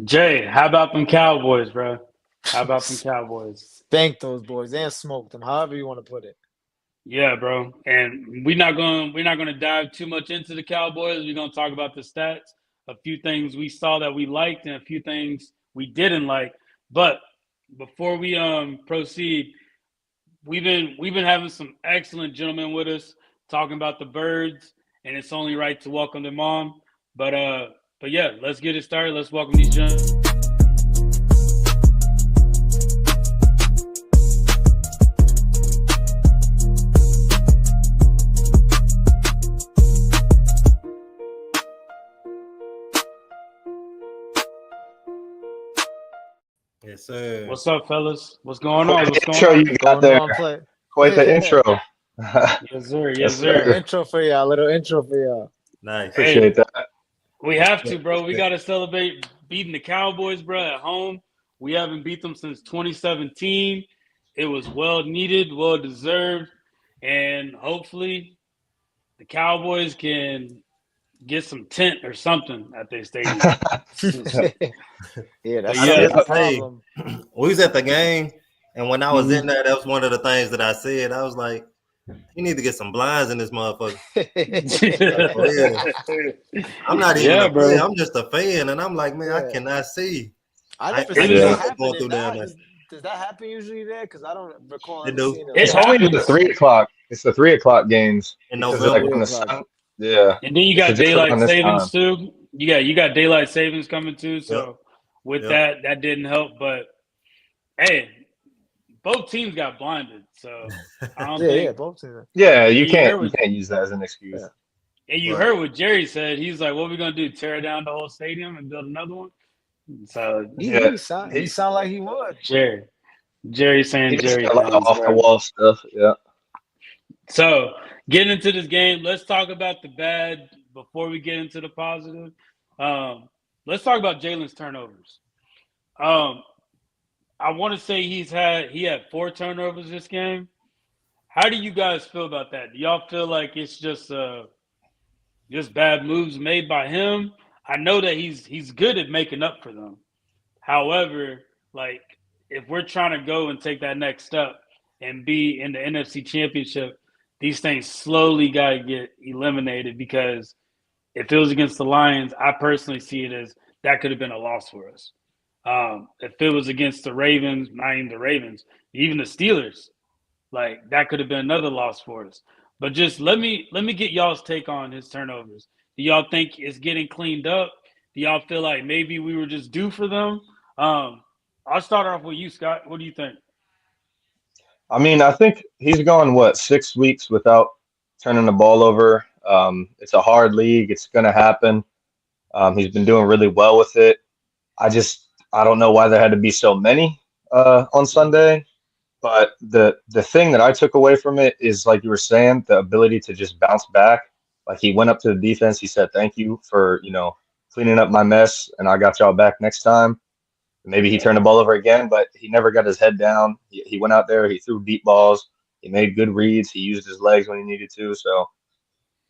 Jay, how about them Cowboys, bro? How about them Cowboys? Spank those boys and smoke them, however you want to put it. Yeah, bro. And we're not gonna dive too much into the Cowboys. We're gonna talk about the stats, a few things we saw that we liked, and a few things we didn't like. But before we proceed, we've been having some excellent gentlemen with us talking about the birds, and it's only right to welcome them on. But yeah, let's get it started. Let's welcome these gentlemen. Yes, sir. What's up, fellas? What's going on? What's going Intro on? you got there. Play. Quite the intro. Yes, sir. Yes, Yes, sir. sir. Intro for y'all. Little intro for y'all. Nice. Appreciate that. We have to, bro. We got to celebrate beating the Cowboys, bro, at home. We haven't beat them since 2017. It was well needed, well deserved, and hopefully the Cowboys can get some tent or something at their stadium. Yeah, that's Yeah. the problem. We was at the game, and when I was Mhm. in there, that was one of the things that I said. I was like, "You need to get some blinds in this motherfucker." For real. I'm not even Yeah, a player. bro. I'm just a fan, and I'm like, man, I Yeah. cannot see. I never I seen know that what's happen. going through down there. Does that happen usually there? Because I don't recall They ever do. seeing it. It It's only the happens. 3 o'clock. It's the 3 o'clock games In because November. like when the 3 o'clock. sun. Yeah, And then you it's got just daylight around this savings time. too. You got daylight savings coming too. Yep. So with Yep. that didn't help. But hey, both teams got blinded. So I don't Yeah, think. both teams. Yeah, And you heard you what can't use that as an excuse. Yeah. and you Right. heard what Jerry said. He's like, "What are we gonna do? Tear down the whole stadium and build another one?" So Yeah, He sound like he would. Jerry saying he just Jerry got a lot of things, off the bro. wall stuff. Yeah. So getting into this game, let's talk about the bad before we get into the positive. Um, let's talk about Jalen's turnovers. Um, I want to say he had 4 turnovers this game. How do you guys feel about that? Do y'all feel like it's just bad moves made by him? I know that he's good at making up for them. However, like if we're trying to go and take that next step and be in the NFC Championship, these things slowly got to get eliminated because if it was against the Lions, I personally see it as that could have been a loss for us. If it was against the Ravens, not even the Ravens, even the Steelers, like that could have been another loss for us. But just let me get y'all's take on his turnovers. Do y'all think it's getting cleaned up? Do y'all feel like maybe we were just due for them? I'll start off with you, Scott. What do you think? I mean, I think he's gone what 6 weeks without turning the ball over. It's a hard league. It's gonna happen. He's been doing really well with it. I don't know why there had to be so many on Sunday. But the thing that I took away from it is, like you were saying, the ability to just bounce back. Like he went up to the defense, he said, "Thank you for cleaning up my mess, and I got y'all back next time." Maybe he turned the ball over again, but he never got his head down. He went out there, he threw deep balls, he made good reads, he used his legs when he needed to. So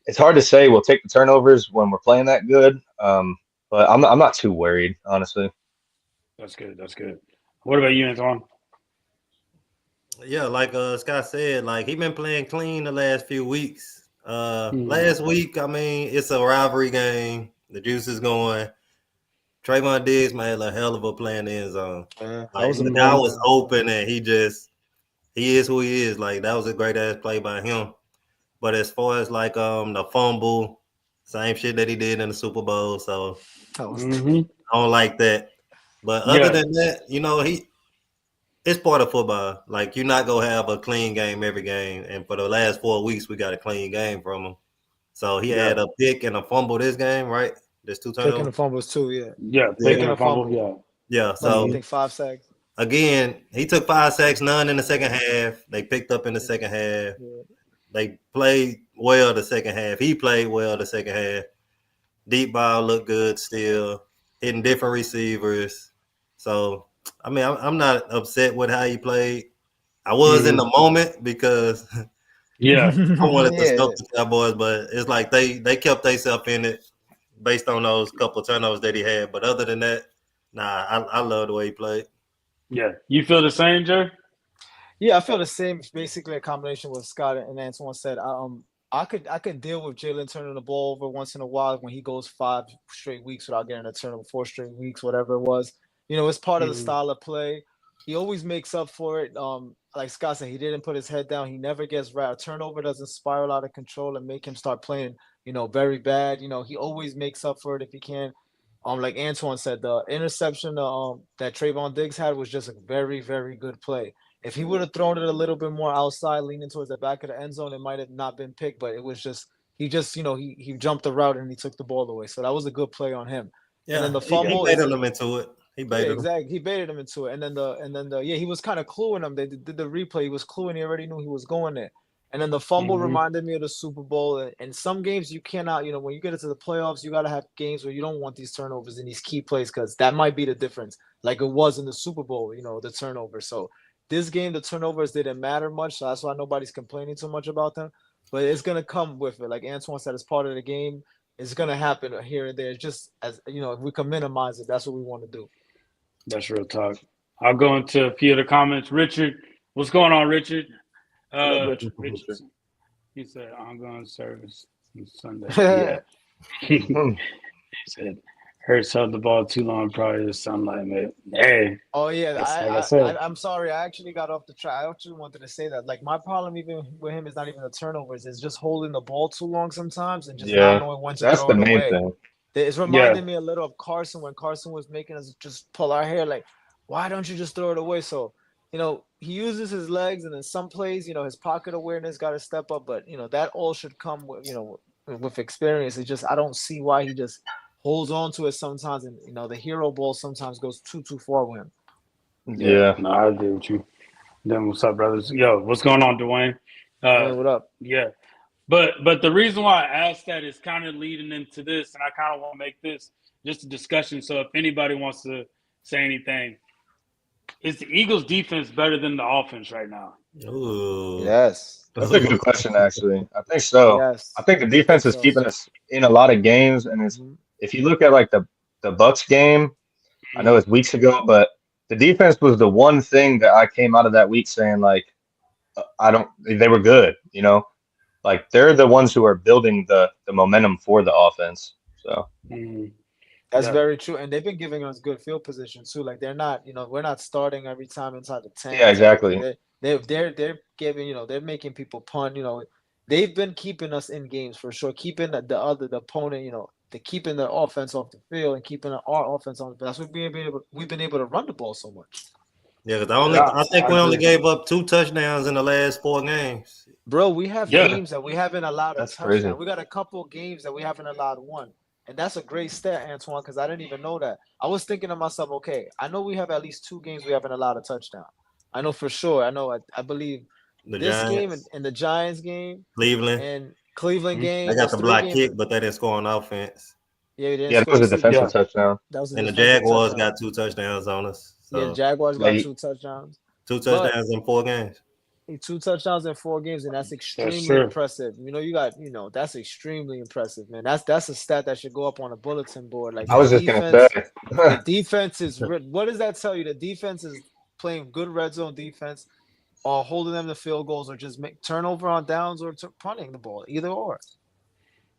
it's hard to say we'll take the turnovers when we're playing that good. But I'm not too worried, honestly. That's good. That's good. What about you, Antoine? Yeah, like Scott said, like he been playing clean the last few weeks. Hmm. Last week, I mean, it's a rivalry game. The juice is going. Trayvon Diggs made a hell of a play in the end zone. That Like was the a guy play. was open, and he is who he is. Like that was a great ass play by him. But as far as like the fumble, same shit that he did in the Super Bowl. So That was Hmm. I don't like that. But other Yeah. than that, it's part of football. Like you're not gonna have a clean game every game. And for the last 4 weeks, we got a clean game from him. So he Yeah. had a pick and a fumble this game, right? There's 2 picking the turnovers. fumbles too. Yeah, Yeah. Yeah. Picking picking a a fumble. fumble. Yeah. Like I So Hmm. think 5 sacks. again, he took 5 sacks, none in the second half. They picked up in the second half. Yeah. They played well the second half. He played well the second half. Deep ball looked good still, hitting different receivers. So, I mean, I'm not upset with how he played. I was in Hmm. the moment because I Yeah. wanted to Yeah. smoke the Cowboys, but it's like they kept themselves in it based on those couple of turnovers that he had. But other than that, I love the way he played. Yeah. You feel the same, Jay? Yeah, I feel the same. It's basically a combination with Scott and Antoine said. I could deal with Jalen turning the ball over once in a while when he goes 5 straight weeks without getting a turnover, 4 straight weeks, whatever it was. It's part of the Mhm. style of play. He always makes up for it. Like Scott said, he didn't put his head down. He never gets right. A turnover doesn't spiral out of control and make him start playing, very bad. He always makes up for it if he can. Like Antoine said, the interception that Trayvon Diggs had was just a very, very good play. If he would have thrown it a little bit more outside, leaning towards the back of the end zone, it might have not been picked. But it was just he jumped the route and he took the ball away. So that was a good play on him. And then Yeah, the he fumble is baited him into it. He yeah, baited him. exactly. He baited him into it, and then the yeah, he was kind of cluing him. They did the replay. He was cluing. He already knew he was going there. And then the fumble Mhm. reminded me of the Super Bowl. And some games you cannot, when you get into the playoffs, you got to have games where you don't want these turnovers in these key plays because that might be the difference, like it was in the Super Bowl. The turnover. So this game, the turnovers didn't matter much. So that's why nobody's complaining too much about them. But it's gonna come with it, like Antoine said, it's part of the game. It's gonna happen here and there. It's just as if we can minimize it, that's what we want to do. That's real talk. I'll go into a few of the comments. Richard, what's going on, Richard? What up, Rich? Richardson. He said ongoing service on Sunday. Yeah. Oh He said Hurts held the ball too long prior to sunlight, mate. Hey, yeah, that's like I I, said. I I'm sorry. I actually got off the track. I actually wanted to say that. Like my problem even with him is not even the turnovers. It's just holding the ball too long sometimes and just not Yeah, knowing when to that's throw the it main away. thing. It's Yeah. reminding me a little of Carson when Carson was making us just pull our hair. Like, why don't you just throw it away? So, he uses his legs, and in some plays, his pocket awareness got to step up. But that all should come with experience. It's just I don't see why he just holds on to it sometimes, and the hero ball sometimes goes too far with him. Yeah. Yeah, No, I agree with you. Then what's up, brothers? Yo, what's going on, Dwayne? Dwayne, what up? Yeah. But the reason why I asked that is kind of leading into this, and I kind of want to make this just a discussion. So if anybody wants to say anything, is the Eagles' defense better than the offense right now? Ooh. Yes, that's a good question. Actually, I think so. I yes, think the I think defense is so. keeping us in a lot of games, and it's Mhm. if you look at like the Bucks game, I know it's weeks ago, but the defense was the one thing that I came out of that week saying like I don't. They were good, like they're the ones who are building the momentum for the offense. So Mm-hmm. That's Yeah. very true, and they've been giving us good field position too. Like they're not, we're not starting every time inside the yeah, 10s or anything. exactly. They're giving, they're making people punt. They've been keeping us in games for sure, keeping the opponent, they keeping the offense off the field and keeping our offense on. That's what we've been able to run the ball so much. Yeah, because Yeah. I think I we only agree. gave up 2 touchdowns in the last 4 games. Bro, we have Yeah. games that we haven't allowed a That's crazy. touchdown. We got a couple games that we haven't allowed one. And that's a great stat, Antoine, because I didn't even know that. I was thinking to myself, okay, I know we have at least 2 games we haven't allowed a touchdown. I know for sure. I believe The this game Giants, and the Giants game Cleveland, and Cleveland Mhm. they game, got those the three block games. kick, but they didn't score on offense. Yeah, we didn't Yeah, that score. was You a see, defensive Yeah. touchdown. that was a And the defensive Jaguars touchdown. got 2 touchdowns on us. Yeah, the So Jaguars got Late. 2 touchdowns. two But touchdowns in 4 games. 2 touchdowns in 4 games, and that's That's extremely true. impressive. That's extremely impressive, man. That's a stat that should go up on a bulletin board. Like I was just gonna say. the defense is. What does that tell you? The defense is playing good red zone defense, or holding them to field goals, or just make turnover on downs, or punting the ball. Either or.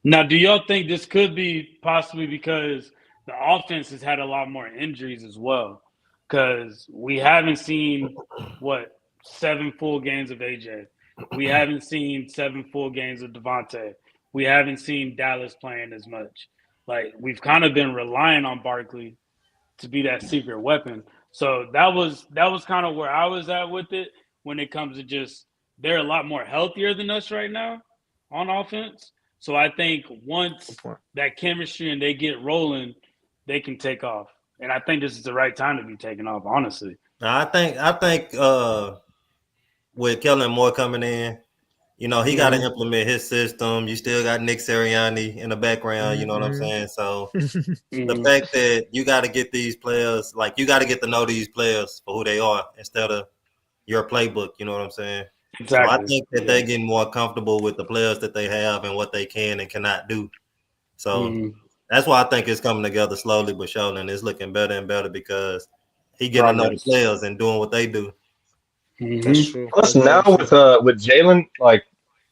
Now, do y'all think this could be possibly because the offense has had a lot more injuries as well? Because we haven't seen what 7 full games of AJ. We haven't seen 7 full games of Devontae. We haven't seen Dallas playing as much. Like we've kind of been relying on Barkley to be that secret weapon. So that was kind of where I was at with it when it comes to just they're a lot more healthier than us right now on offense. So I think Good once point. that chemistry and they get rolling, they can take off. And I think this is the right time to be taking off, honestly. Now, I think with Kellen Moore coming in, he got to Mm-hmm. implement his system. You still got Nick Sirianni in the background. You know what I'm Mm-hmm. saying? So the Mm-hmm. fact that you got to get these players, like you got to get to know these players for who they are instead of your playbook. You know what I'm saying? So I Exactly. think that Yeah. they're getting more comfortable with the players that they have and what they can and cannot do. So Mm-hmm. That's why I think it's coming together slowly but surely, and it's looking better and better because he getting to know the Progress. players and doing what they do. That's Mm-hmm. true. Plus That's very now true. with Jalen like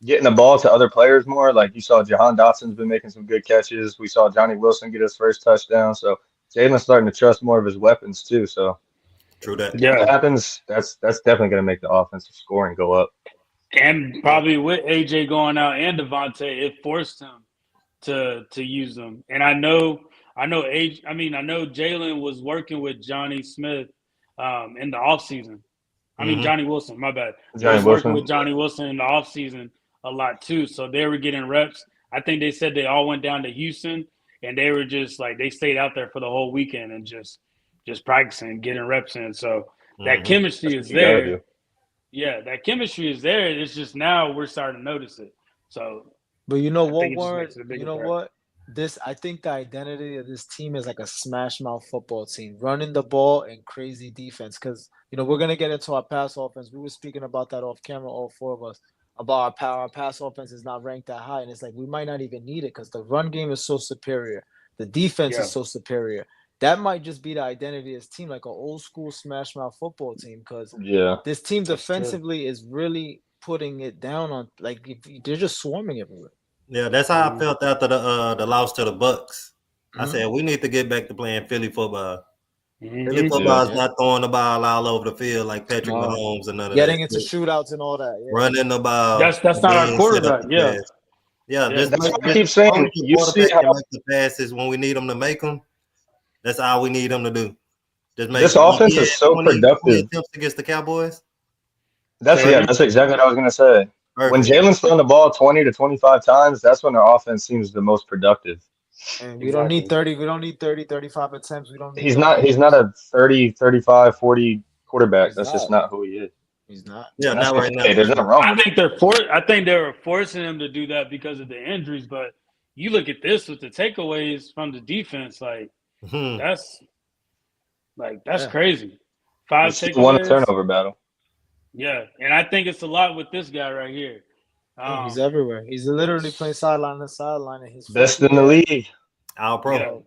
getting the ball to other players more, like you saw Jahan Dotson's been making some good catches. We saw Johnny Wilson get his first touchdown. So Jalen's starting to trust more of his weapons too. So True that. if that Yeah, happens, that's definitely going to make the offensive scoring go up. and probably with AJ going out and Devontae, it forced him to use them. And I know Jalen was working with Johnny Smith in the offseason. I mean Mm-hmm. Johnny Wilson, my bad. Johnny Was working with Wilson. Johnny Wilson in the offseason a lot too. So they were getting reps. I think they said they all went down to Houston and they were just like they stayed out there for the whole weekend and just practicing, getting reps in. So that Mm-hmm. chemistry That's what is you got to there. do. Yeah, that chemistry is there. It's just now we're starting to notice it. So But you know I what, think it just Warren? makes it a You bigger know part. what? I think the identity of this team is like a smash mouth football team, running the ball and crazy defense. Because we're gonna get into our pass offense. We were speaking about that off camera, all four of us, about our power. Our pass offense is not ranked that high, and it's like we might not even need it because the run game is so superior, the defense Yeah, is so superior. That might just be the identity of this team, like an old school smash mouth football team. Because Yeah. this team that's true. defensively is really putting it down on they're just swarming everywhere. Yeah, that's how I Mhm. felt after the loss to the Bucks. I Mhm. said we need to get back to playing Philly football. Philly Mhm. Yeah. football is Yeah. not throwing the ball all over the field like Patrick No. Mahomes and none of that. Getting into shootouts and all that. Yeah. Running the ball That's and not our then set up quarterback. the Yeah, pass. Yeah, yeah, That's what I just keep as long saying. as the You see quarterback can how make the passes when we need them to make them. That's all we need them to do. Just make this them. Like he offense had is so 20 productive. attempts against the Cowboys. That's say yeah, again. that's exactly what I was gonna say. When Perfect. Jalen's throwing the ball 20 to 25 times, that's when our offense seems the most productive. And we don't need Exactly. 30. We don't need 30, 35 attempts. We don't need He's those not numbers. a 30, 35, 40 quarterback. He's That's just not. not who he is. He's not. Yeah, And that's not right now okay. for There's nothing sure. wrong I with think they were forcing him to do that because of the injuries. But you look at this with the takeaways from the defense, Mhm. that's that's Yeah. crazy. it. We 5 still won a takeaways. turnover battle. Yeah, and I think it's a lot with this guy right here. Oh, he's Um, everywhere. He's literally playing sideline to sideline in his fifth Best in the year. league. All You pro. yeah, know,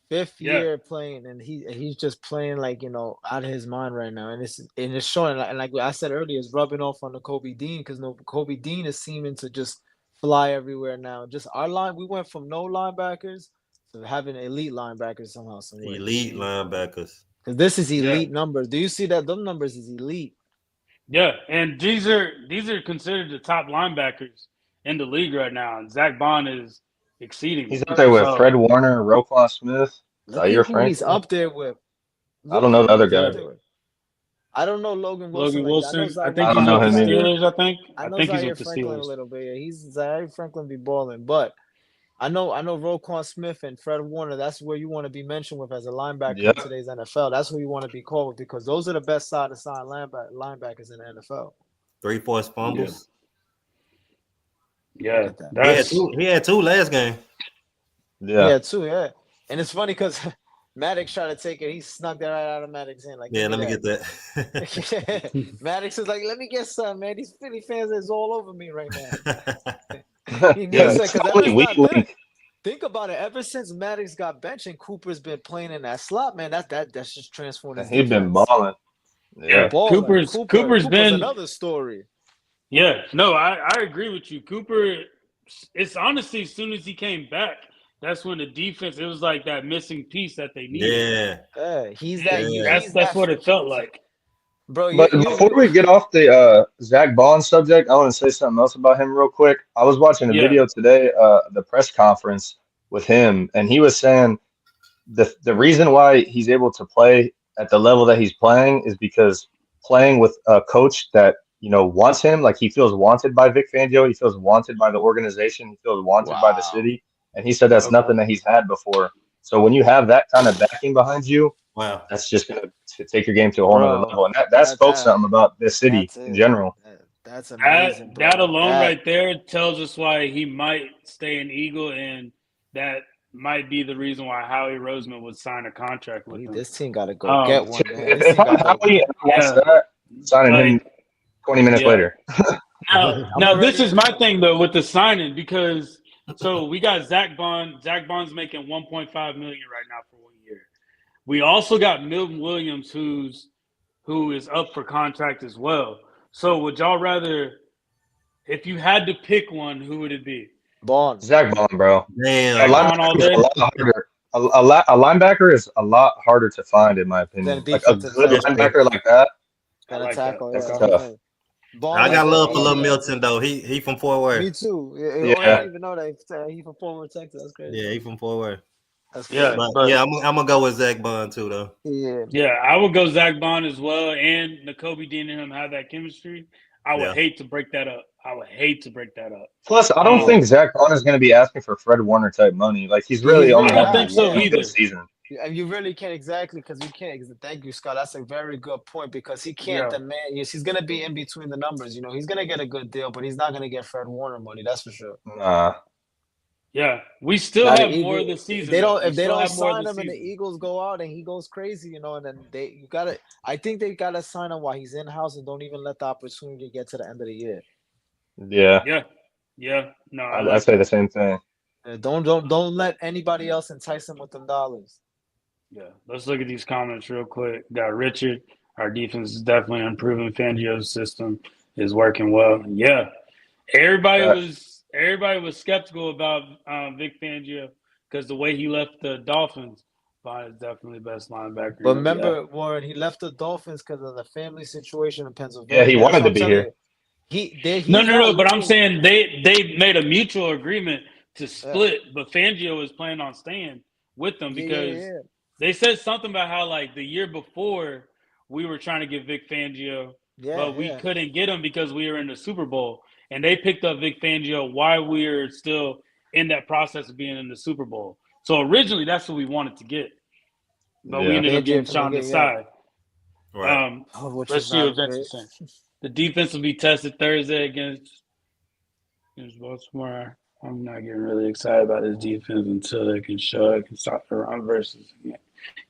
fifth yeah, year playing, and he's just playing like out of his mind right now, and it's showing. And like I said earlier, it's rubbing off on the Kobe Dean because Kobe Dean is seeming to just fly everywhere now. Just our line, we went from no linebackers to having elite linebackers somehow, some way. Elite linebackers. Because this is yeah, elite numbers. Do you see that? Them numbers is elite. yeah. And these are considered the top linebackers in the league right now, and Zach Bond is exceeding He's them. up there with So Fred Warner, Roquan Smith, Look Zaire at who he's Franklin. up there with. I Look don't know at the who other he's yeah, up guy. there with. I don't know Logan Wilson Logan like that. I know Wilson. I Zach. think I I don't he's know know with the him Zach. either. Steelers. I I know think he's Zaire with the Franklin a Steelers. little bit. Yeah, he's Zaire Franklin be balling, but I know Roquan Smith and Fred Warner. That's where you want to be mentioned with as a linebacker in Yep. today's NFL. That's who you want to be called with because those are the best side to side linebackers in the NFL. 3 forced Yeah, fumbles. Look yeah. at that. He had That's two. He had two last game. Yeah. Yeah, too. Yeah, and it's funny because Maddox tried to take it. He snuck that right out of Maddox's hand. Like, Yeah, give let me me get that. that. Maddox is like, let me get some, man. These Philly fans is all over me right now. He Yeah. needs that It's the because only ever weak not link. think about it. Ever since Maddox got benched and Cooper's been playing in that slot, man, that's just transformed his He's been defense. balling. yeah. Yeah. Balling. Cooper's Cooper's been another story. yeah. No, I agree with you. Cooper. It's honestly as soon as he came back, that's when the defense. It was like that missing piece that they needed. Yeah, Yeah, he's that. And yeah. He's that's that. what it felt like. Bro, But before we get off the Zach Bond subject, I want to say something else about him real quick. I was watching a Yeah. video today, the press conference with him, and he was saying the reason why he's able to play at the level that he's playing is because playing with a coach that wants him, like he feels wanted by Vic Fangio, he feels wanted by the organization, he feels wanted by the Wow. city, and he said that's Okay. nothing that he's had before. So when you have that kind of backing behind you, Wow. that's just gonna take your game to a whole nother Bro, level, and that spoke something about this city that's in it. general. That's That amazing, that bro. alone right there tells us why he might stay an Eagle, and that might be the reason why Howie Roseman would sign a contract with him. This team got to go get one, man. This If team I'm got to. Howie and I watch Yeah. that, signing him 20 minutes Yeah. later. Now this is my thing though with the signing because So we got Zach Bond. Zach Bond's making 1.5 million right now for 1 year. We also got Milton Williams, who is up for contract as well. So would y'all rather, if you had to pick one, who would it be? Bond. Zach Bond, bro. A Zach Damn. Bond all linebacker is a day. lot harder. A linebacker is a lot harder to find, in my Then opinion. Like a defensive good tackle. Yeah. linebacker like that, I Gonna like that. tackle. that's Yeah, Okay. that's tough. right. Bond I is got a love for Lil he. Milton though. He from Fort Worth. Me too. Oh, I Yeah. didn't even know that. He from Fort Worth, Texas. That's crazy. Yeah, he from Fort Worth. That's Yeah, crazy. But but yeah, I'm gonna go with Zach Bond too though. Yeah. yeah, I would go Zach Bond as well, and N'Kobe Dean and him have that chemistry. I would Yeah. hate to break that up. I would hate to break that up. Plus, I don't think Zach Bond is going to be asking for Fred Warner type money. Like he's really He's only I really don't having not. think so Yeah. one good either. season. And you really can't exactly because you can't. Thank you, Scott. That's a very good point because he can't Yeah, demand. Yes, he's gonna be in between the numbers. He's gonna get a good deal, but he's not gonna get Fred Warner money. That's for sure. Nah. yeah. We still Now the have more of the Eagles, season though. We if they still don't have more of sign the him and the season. Eagles go out and he goes crazy, and then you gotta. I think they gotta sign him while he's in house and don't even let the opportunity get to the end of the year. Yeah. Yeah, yeah. No, I I like say the that. same thing. Don't let anybody else entice him with them dollars. Yeah, let's look at these comments real quick. Got Richard. Our defense is definitely improving. Fangio's system is working well. Yeah, everybody Facts. was skeptical about Vic Fangio because the way he left the Dolphins. Bond is definitely the best linebacker. But Yeah, remember, Warren, he left the Dolphins because of the family situation in Yeah, he Pennsylvania. That's wanted what to I'm be telling here. you. no, He's no, not no. But I'm leaving. saying they made a mutual agreement to Yeah, split, but Fangio is planning on staying with them yeah, yeah, because yeah. they said something about how like the year before we were trying to get Vic Fangio, Yeah, but we yeah. couldn't get him because we were in the Super Bowl, and they picked up Vic Fangio while we were still in that process of being in the Super Bowl. So originally that's what we wanted to get, but we Yeah. ended up getting Fangio from the Sean game, yeah. Desai. Right. Which Let's is see not what Vince great. is saying. The defense will be tested Thursday against Baltimore. I'm not getting really excited about this defense until they can show they can stop the run versus.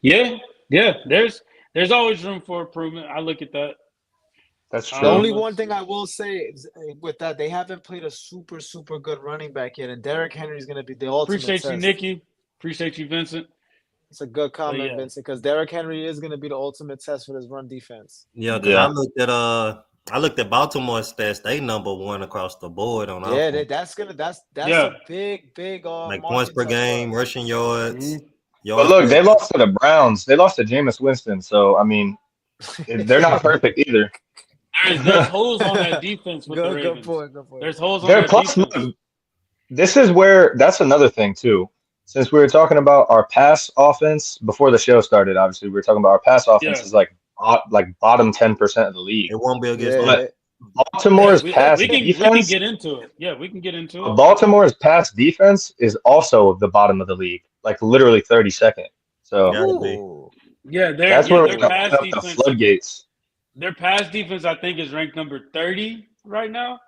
Yeah, yeah. There's always room for improvement. I look at that. That's The true. only one Let's thing see. I will say is, with that, they haven't played a super, super good running back yet, and Derrick Henry is going to be the ultimate Appreciate you, test. Nikki. Appreciate you, Vincent. It's a good But comment, yeah, Vincent, because Derrick Henry is going to be the ultimate test for this run defense. Yeah, because Yeah. I looked at Baltimore stats. They number one across the board on Yeah, offense. that's yeah. a big Like points market per test for game, us. rushing yards, Mm-hmm. But yards look, per. they lost to the Browns. They lost to Jameis Winston. So I mean, they're not perfect either. There's holes on that defense with the Good Ravens. point, good point. There's holes on They're that plus. defense. This is where that's another thing too. Since we were talking about our pass offense before the show started, obviously we were talking about our pass offense Yeah, is like bottom 10% of the league. It won't be against Yeah, them. But yeah. Baltimore's pass We can defense, get into it. Yeah, we can get into it. Baltimore's pass defense is also the bottom of the league, like literally 32nd. So Gotta be. ooh, Yeah, that's where we're their gonna pass open up the defense. floodgates. Their pass defense, I think, is ranked number 30 right now.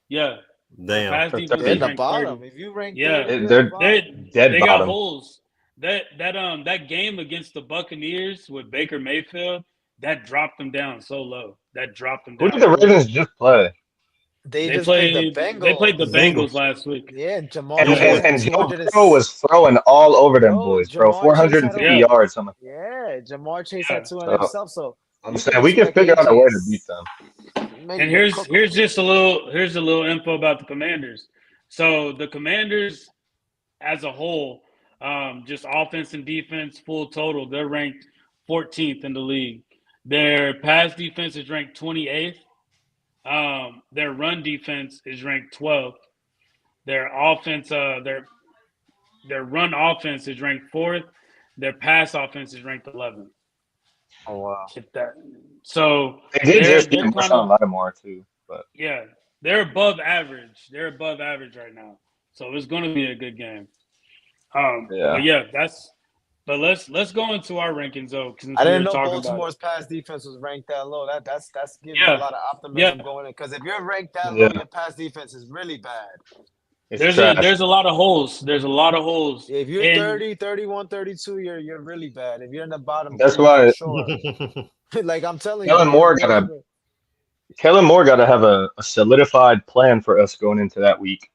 Yeah, their Damn. pass For defense they're in is 30. the ranked 30. bottom. If you rank Yeah, 30, you're in the They're they bottom. dead they got bottom. holes. That game against the Buccaneers with Baker Mayfield that dropped them down so low. That dropped them Who did down the real Ravens low. just play? They They just played the played the Bengals. Bengals Bengals. last week. Yeah, and Jamar And, Them Chase boys. and, had and Joe 200 and Burrow was throwing all over them boys, bro. Jamar Chase had 450 over. Yeah, yards. Something. Yeah, Jamar Chase yeah. had 200 So himself. So I'm you can saying we can expect figure out a way to beat AJ's them. And maybe here's just a little info about the Commanders. So the Commanders as a whole, just offense and defense, full total, they're ranked 14th in the league. Their pass defense is ranked 28th. Their run defense is ranked 12th. Their offense, their run offense is ranked 4th. Their pass offense is ranked 11th. Oh wow. If that, so They did just get they're kind Marshawn of Lattimore too, but yeah, they're above average. They're above average right now. So it's going to be a good game. yeah. But yeah, But let's go into our rankings though, since I we didn't were know talking about it. Baltimore's pass defense was ranked that low. That's gives me a Yeah, lot of yeah. optimism going in. Because if you're ranked that low, Yeah. your pass defense is really bad. It's trash. There's a lot of holes. There's a lot of holes, If you're and 30, 31, 32, you're really bad. If you're in the bottom That's 3 for why sure. Like I'm telling you, Kellen you're Moore for gotta sure. Kellen Moore gotta have a solidified plan for us going into that week.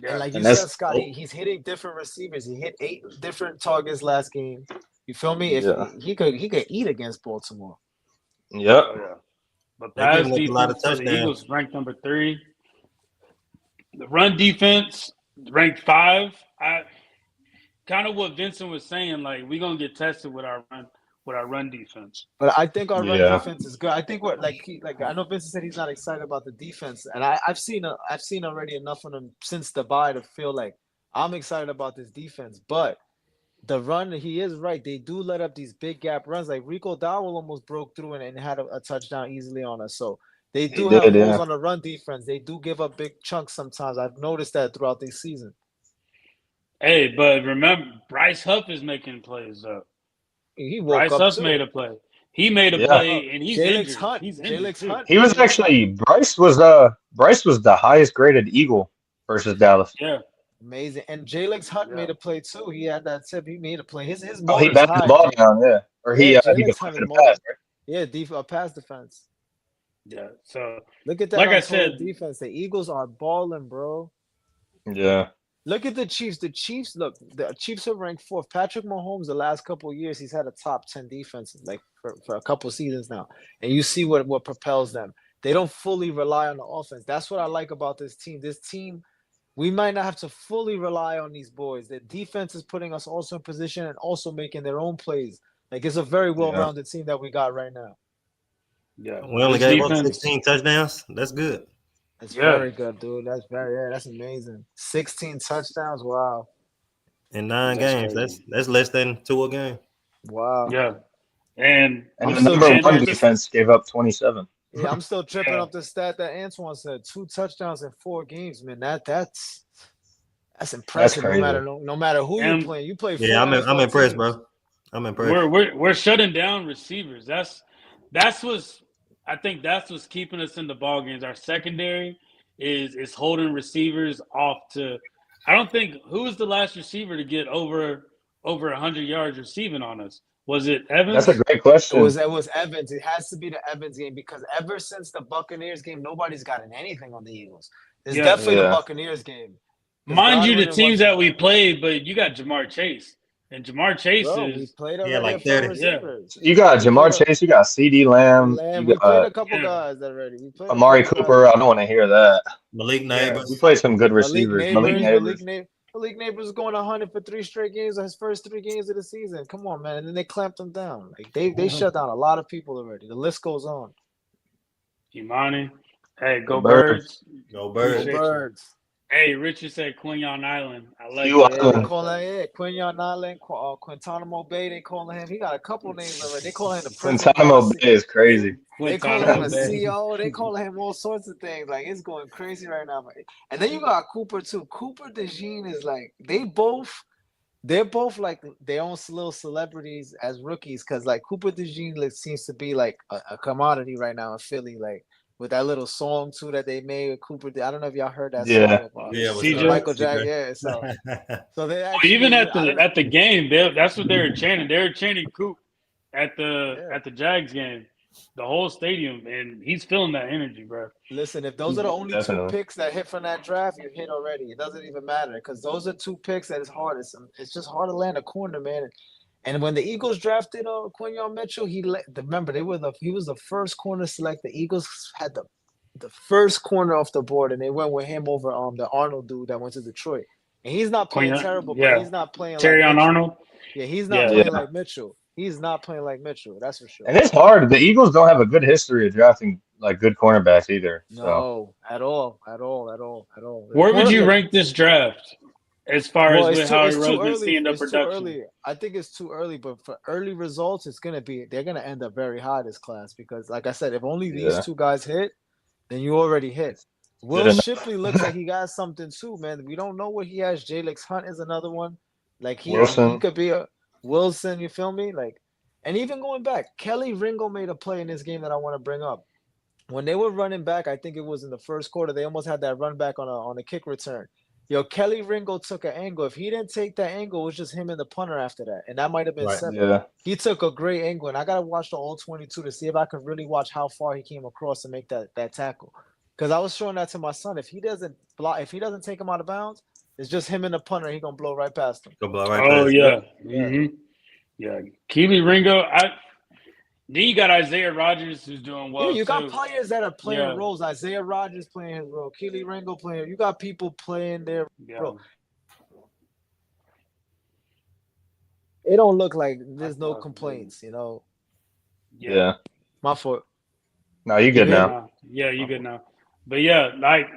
Yeah. And like you And said, that's Scott, he's hitting different receivers. He hit 8 different targets last game. You feel me? If yeah, he could eat against Baltimore. yep. Oh yeah. But They pass giving up a lot of defense for the touchdowns. Eagles ranked number 3. The run defense ranked 5. I kind of what Vincent was saying. Like we're gonna get tested with our run defense. But I think our run Yeah, defense is good. I think what like I know Vincent said he's not excited about the defense, and I've seen already enough of them since the bye to feel like I'm excited about this defense. But the run, he is right. They do let up these big gap runs. Like Rico Dowell almost broke through and had a touchdown easily on us. So they he do have did. holes Yeah, on the run defense. They do give up big chunks sometimes. I've noticed that throughout the season. Hey, but remember, Bryce Huff is making plays up. He woke Bryce up Huff too. made a play. He made a yeah. Oh, play, and he's Jalex injured. Hunt. He's injured Jalex too. Hunt. He was Jalex Hunt. actually Bryce was the highest graded Eagle versus Dallas. Yeah, Amazing. And Jalex Hunt yeah. made a play too. He had that tip. He made a play. His Oh, he motor's batted the high. ball down, yeah, or Yeah, he Jalex Hunt is deflected a motor. pass, right? Yeah, pass defense. Yeah. So, Look at that like I on total said, defense. The Eagles are balling, bro. Yeah, Look at the Chiefs. The Chiefs are ranked 4th. Patrick Mahomes, the last couple of years, he's had a top 10 defense, like for a couple seasons now. And you see what propels them. They don't fully rely on the offense. That's what I like about this team. This team, we might not have to fully rely on these boys. The defense is putting us also in position and also making their own plays. Like it's a very yeah. well-rounded team that we got right now. yeah, We only this gave up defense, 16 touchdowns. That's good. That's yeah, very good, dude. That's amazing. 16 touchdowns. Wow. In 9 that's games. crazy. That's less than 2 a game. Wow. Yeah, and And I'm the still number tripping one off and this. defense gave up 27. Yeah, I'm still tripping yeah, off the stat that Antoine said. 2 touchdowns in 4 games, man. That's That's impressive. crazy. No matter who you're and playing. You play Yeah, 4 I'm NFL impressed, teams. bro. I'm impressed. we're shutting down receivers. That's what's I think that's what's keeping us in the ball games. Our secondary is holding receivers off to. I don't think who was the last receiver to get over 100 yards receiving on us. Was it That's a Evans? great question. It was Evans. It has to be the Evans game because ever since the Buccaneers game, nobody's gotten anything on the Eagles. It's Yeah. definitely the Yeah, Buccaneers game. Because Mind you, the Godwin and teams Russell, that we played, but you got Jamar Chase, and Jamar Chase bro, we is played Yeah, already a like few 30. yeah, receivers. you got We played Jamar a Chase, you got C.D. Lamb, Lamb. you We played got a couple yeah, guys already. We played a Amari couple guys Cooper. I don't want to hear that. Malik yeah. We Neighbors. played some good Malik receivers. Malik Neighbors, Neighbors. Malik Neighbors is going 100 for 3 straight games on his first 3 games of the season. Come on, man. And then they clamped him down. Like they shut down a lot of people already. The list goes on. Imani. Hey, Go go Birds. Birds. Go Go Birds. Appreciate you. Birds. Hey, Richard said Quinion Island. I like Q it. Yeah, I they Island. like call that. him Quinion Island, Guantanamo Bay. They calling him. He got a couple names already. They calling him the prison. Guantanamo Bay is crazy. They calling him Guantanamo a Bay. CEO. They calling him all sorts of things. Like it's going crazy right now. And then you got Cooper too. Cooper DeJean is like they're both like their own little celebrities as rookies. Cause like Cooper DeJean seems to be like a commodity right now in Philly. Like with that little song too that they made with Cooper. I don't know if y'all heard that Yeah. song of Yeah, what's the up? CJ. Michael Jackson. CJ. Yeah, so they Even actually I don't know. at the game, that's what they were chanting. They were chanting Coop at Yeah. the Jags game, the whole stadium, and he's feeling that energy, bro. Listen, if those are the only 2 Definitely. picks that hit from that draft, you hit already. It doesn't even matter because those are 2 picks that is hard. It's just hard to land a corner, man. And when the Eagles drafted Quinion Mitchell, remember he was the first corner select. The Eagles had the first corner off the board, and they went with him over the Arnold dude that went to Detroit. And he's not playing terrible, but Yeah, he's not playing like Terry on Mitchell. Arnold. Yeah, he's not Yeah, playing Yeah. like Mitchell. He's not playing like Mitchell. That's for sure. And it's hard. The Eagles don't have a good history of drafting like good cornerbacks either. So No, at all, at all, at all, at all. where would you Like, rank this draft as far as with how it's too everyone's been early. seeing the It's too production? early. I think it's too early, but for early results, they're gonna end up very high this class because, like I said, if only these yeah, 2 guys hit, then you already hit. good Will enough. Shipley looks like he got something too, man. We don't know what he has. Jalex Hunt is another one. Like he Wilson. could be a Wilson. You feel me? Like, and even going back, Kelly Ringo made a play in this game that I want to bring up. When they were running back, I think it was in the first quarter. They almost had that run back on a kick return. Yo, Kelly Ringo took an angle. If he didn't take that angle, it was just him and the punter after that, and that might have been Right. 7. Yeah. He took a great angle, and I gotta watch the all 22 to see if I can really watch how far he came across to make that tackle. Because I was showing that to my son. If he doesn't take him out of bounds, It's just him and the punter. He gonna blow right past him. Go blow right Oh past. yeah. Yeah. Yeah. Keely Ringo. Then you got Isaiah Rodgers who's doing well You got too. players that are playing Yeah. roles. Isaiah Rodgers playing his role. Keely Ringo playing. You got people playing their Yeah. role. It don't look like there's no complaints. Yeah. My fault. No, you You good hear now. me? Yeah, you good now. But yeah, like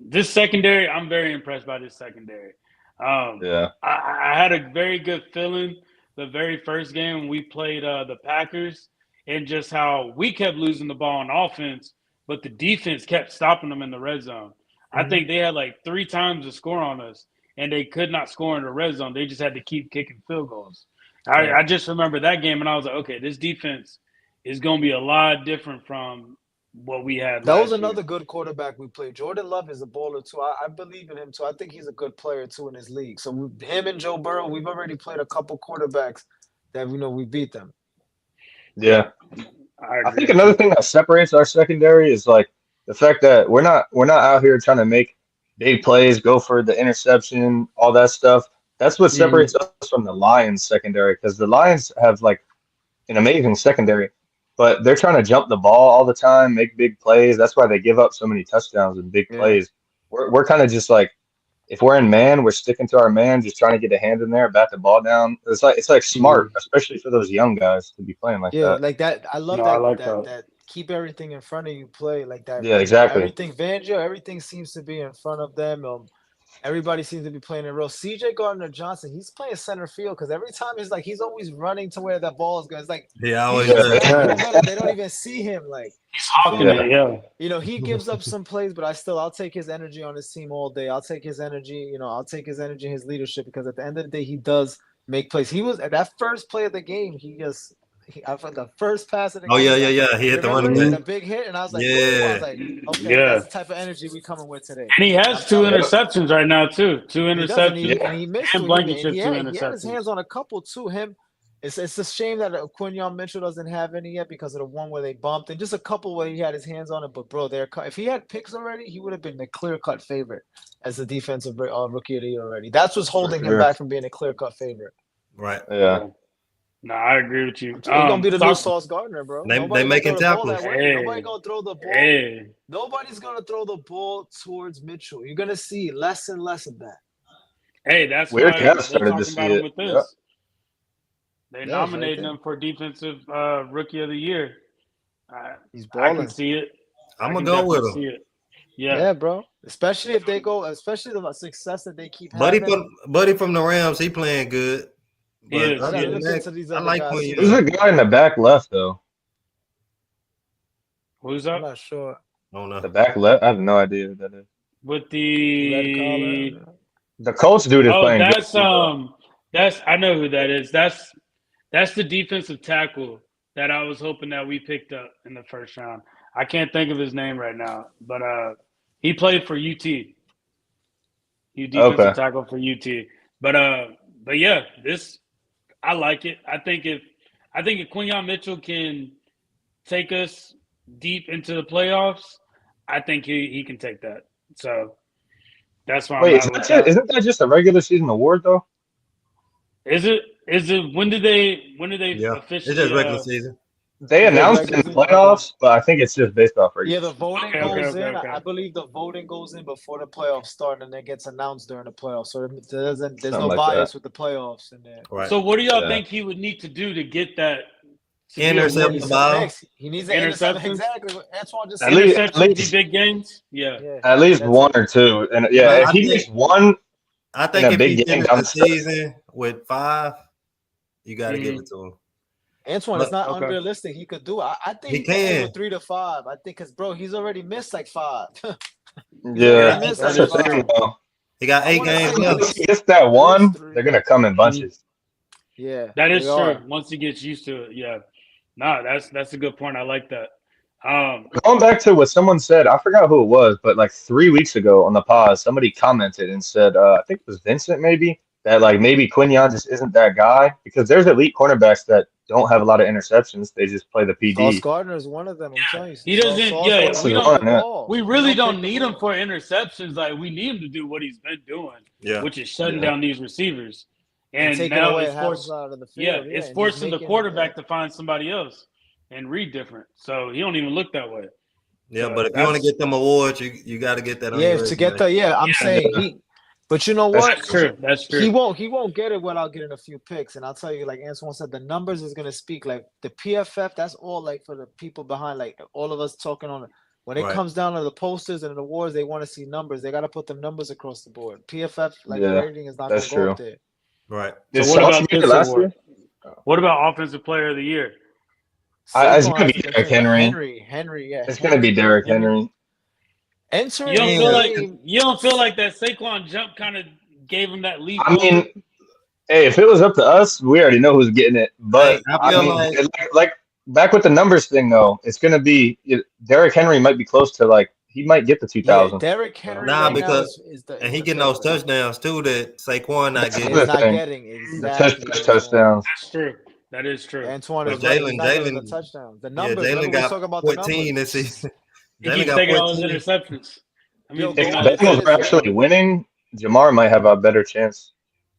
this secondary, I'm very impressed by this secondary. Yeah. I had a very good feeling the very first game when we played the Packers, and just how we kept losing the ball on offense, but the defense kept stopping them in the red zone. I think they had like 3 times to score on us, and they could not score in the red zone. They just had to keep kicking field goals. I just remember that game, and I was like, okay, this defense is going to be a lot different from what we had That last was another year. good quarterback we played. Jordan Love is a baller too. I believe in him too. I think he's a good player too in his league. So him and Joe Burrow, we've already played a couple quarterbacks that we beat them. Yeah. I I agree think with another you. thing that separates our secondary is like the fact that we're not out here trying to make big plays, go for the interception, all that stuff. That's what separates us from the Lions secondary, because the Lions have like an amazing secondary, but they're trying to jump the ball all the time, make big plays. That's why they give up so many touchdowns and big Yeah. plays. We're kind of just like, if we're in man, we're sticking to our man, just trying to get a hand in there, bat the ball down. It's like smart, especially for those young guys to be playing like Yeah, that. like that. I love No, I that like that that. that keep everything in front of you play like that. Yeah, exactly. Everything Fangio, everything seems to be in front of them. Everybody seems to be playing in row. CJ Gardner Johnson, he's playing center field because every time he's always running to where that ball is going. It's like He he's always just does. walking in the middle. They don't even see him. Like, He's hawking but it, yeah. he gives up some plays, but I'll take his energy on his team all day. I'll take his energy. I'll take his energy, his leadership, because at the end of the day, he does make plays. He was at that first play of the game. I thought the first pass of the Oh game. yeah. He hit the running Remember back. the big hit, and I was like, "Ooh!" I was Yeah. like, "Okay, Yeah. that's the type of energy we coming with today." And he And has I'm 2 telling you, interceptions right now too. 2 he does, and interceptions he missed and two. Blankenship 2 He had his hands interceptions. on a couple too. It's a shame that Quinyon Mitchell doesn't have any yet because of the one where they bumped, and just a couple where he had his hands on it. But bro, if he had picks already, he would have been the clear-cut favorite as the defensive rookie of the year already. That's what's holding him back from being a clear-cut favorite. Right. Yeah. No, I agree with you. He's gonna be the new Sauce Gardner, bro. They Nobody's gonna making throw the ball tackles. that way. Hey. Nobody gonna throw the ball. Hey. Nobody's gonna throw the ball towards Mitchell. You're gonna see less and less of that. Hey, that's We why already have they're started to talking see about him it. with Yeah. this. They Yeah, nominated it's right him for defensive rookie of the year. He's I can balling. see it. I'm I gonna can go with definitely him. see it. Yeah. Yeah, bro. Especially if they go, especially the success that they keep Buddy having. from the Rams, he playing good. He But is. I other gotta than look that, into these I other like guys. Quinn Who's the guy in the back left though? Who's I'm up not sure. I don't know. The back left? I have no idea who that is. with Red the? collar. The Colts dude is Oh, playing good. that's I know who that is. That's the defensive tackle that I was hoping that we picked up in the first round. I can't think of his name right now, but he played for UT. He defensive tackle for UT. But yeah, this I like it. I think if Quinyon Mitchell can take us deep into the playoffs, I think he can take that. So that's why I'm Wait, at with that. isn't that just a regular season award though? Is it? When did they Yeah, officially? it's just regular season. They Yeah, announced it in regular season. playoffs, but I think it's just based off regular. Yeah, the voting Okay, goes okay, in. okay. I believe the voting goes in before the playoffs start, and then gets announced during the playoffs. So there's Something no like bias that. with the playoffs in there. Right. So what do y'all Yeah. think he would need to do to get that? Intercept the ball. He needs to intercept Interceptions? exactly what Antoine just At said. least- Interceptions, big games. Yeah. At least that's one it. or two, and yeah, But if I he think- gets one I in think a if big he game finishes down the the stretch, season with 5, you got to give it to him. Antoine, But- it's not Okay. unrealistic. He could do. I think He he can handle can. 3 to 5. I think because bro, he's already missed like 5. yeah, missed that's like the thing 5. though. He got I 8 wanna games say at left. least- Once he gets that one, 3. they're gonna come in bunches. Yeah, That is they true. are. Once he gets used to it, yeah. Nah, that's a good point. I like that. Going back to what someone said, I forgot who it was, but like 3 weeks ago on the pod, somebody commented and said, I think it was Vincent maybe. that like maybe Quinion just isn't that guy because there's elite cornerbacks that don't have a lot of interceptions. They just play the Sauce PD. Gardner is one of them. I'm telling you, He doesn't. Sauce Yeah, don't Sauce we is pick don't. up one, the yeah. ball. We He really don't pick don't the need him ball. for interceptions. Like we need him to do what he's been doing, Yeah. which is shutting Yeah. down these receivers. And And taking now away it's half forced. out of the Yeah, field. it's And just forcing the making quarterback to find somebody else and read different. So he don't even look that way. Yeah, So but if you want to that's get them awards, you got to get that on yeah, your to get resume. the I'm saying Yeah. but you know That's what? that's true. That's He true. won't get it without getting a few picks. And I'll tell you, like Antoine said, the numbers is gonna speak. Like the PFF, that's all like for the people behind, like all of us talking on it. When it Right. comes down to the posters and the awards, they want to see numbers. They gotta put them numbers across the board. PFF, like Yeah, rating is not that's gonna go up true. there. Right. Did So what Sauce about make it this last award? year? What about Offensive Player of the Year? It's Saquon gonna has be a Derrick contender. Henry. Yeah, It's gonna be Derrick Henry. You Entering don't the feel Yeah. like game, that Saquon jump kind of gave him that leap I over? mean, hey, if it was up to us, we already know who's getting it. But I I feel mean, like like back with the numbers thing though, it's gonna be Derrick Henry might be close to like he might get the yeah, 2000. Derrick So, Henry nah right now because is and the he getting those favorite. touchdowns too that Saquon not that's getting. Is another not thing. getting The exactly Antoine. touchdowns. That's true. That is true. Antoine But is right. He's not getting the Jalen, touchdowns. The yeah, numbers. Jalen Remember we was got talking about the 14 this numbers. season. He Jalen keeps got taking all his 14. interceptions. I mean, Yo, he's If taking the all his going into Bengals this are touchdowns. actually winning, Jamar might have a better chance.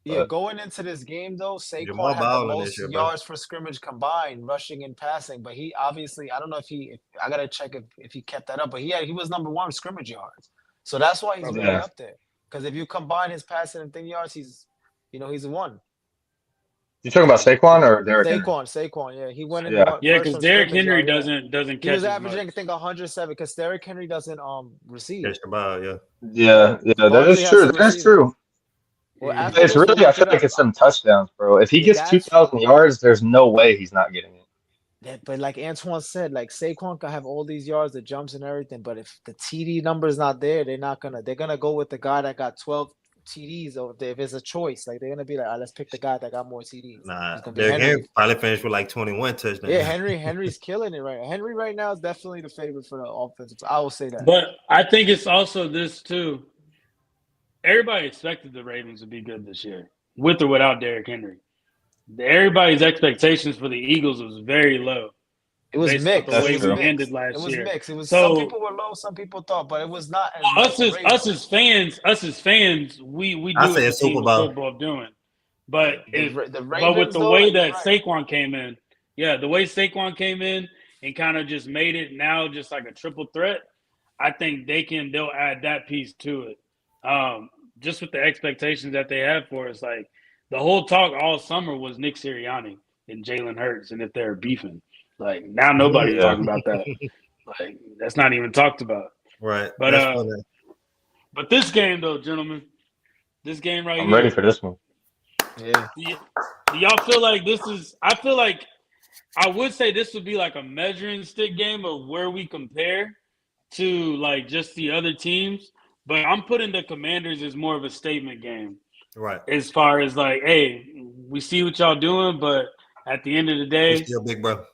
But going into this game though, Saquon Jamal had the balling this most year, bro. yards per scrimmage combined, rushing and passing. But he obviously, I don't know if I gotta check if he kept that up. But he was number one scrimmage yards, so that's why he's Okay. really yeah, up there. Because if you combine his passing and thing yards, he's a one. you talking about Saquon or Derrick Henry? Saquon, yeah, he went in Yeah, Yeah, first because from Derrick scrimmage Henry yard. Yeah, doesn't he catch was as averaging I much. think 107 because Derrick Henry doesn't receive. Catch the ball, yeah. yeah. That is Barkley has true. some That is receiving. true. Well, Mhm. after It's this, we'll really, I look feel it like up. it's some touchdowns, bro. If he Yeah, gets that's 2,000 yards, there's no way he's not getting it. But like Antoine said, like Saquon can have all these yards, the jumps and everything. But if the TD number is not there, they're gonna go with the guy that got 12 TDs. Or if it's a choice, like they're gonna be like, let's pick the guy that got more TDs. Nah, It's gonna be Derrick Henry. Henry probably finished with like 21 touchdowns. Yeah, Henry's killing it right now. Henry right now is definitely the favorite for the offensive. I will say that. But I think it's also this too. Everybody expected the Ravens to be good this year, with or without Derrick Henry. Everybody's expectations for the Eagles was very low It was based off mixed. the That's way It was we true. ended mixed. It last was year. mixed. It was some So people were low, some people thought, but it was not as much us the as Ravens. us as fans, we I knew what said the team Super was Bowl. capable of doing. But The with Ravens the though, way like, you're that right. Saquon came in, the way Saquon came in and kind of just made it now just like a triple threat, I think they'll add that piece to it. Just with the expectations that they have for us, like the whole talk all summer was Nick Sirianni and Jalen Hurts, and if they're beefing, like now nobody's Yeah. talking about that. Like that's not even talked about. Right. But That's funny. but this game though, gentlemen, this game right I'm here. ready for this one. Yeah. Do y'all feel like this is? I feel like I would say this would be like a measuring stick game of where we compare to like just the other teams. But I'm putting the Commanders as more of a statement game Right. as far as like, hey, we see what y'all doing, but at the end of the We day, still big bro.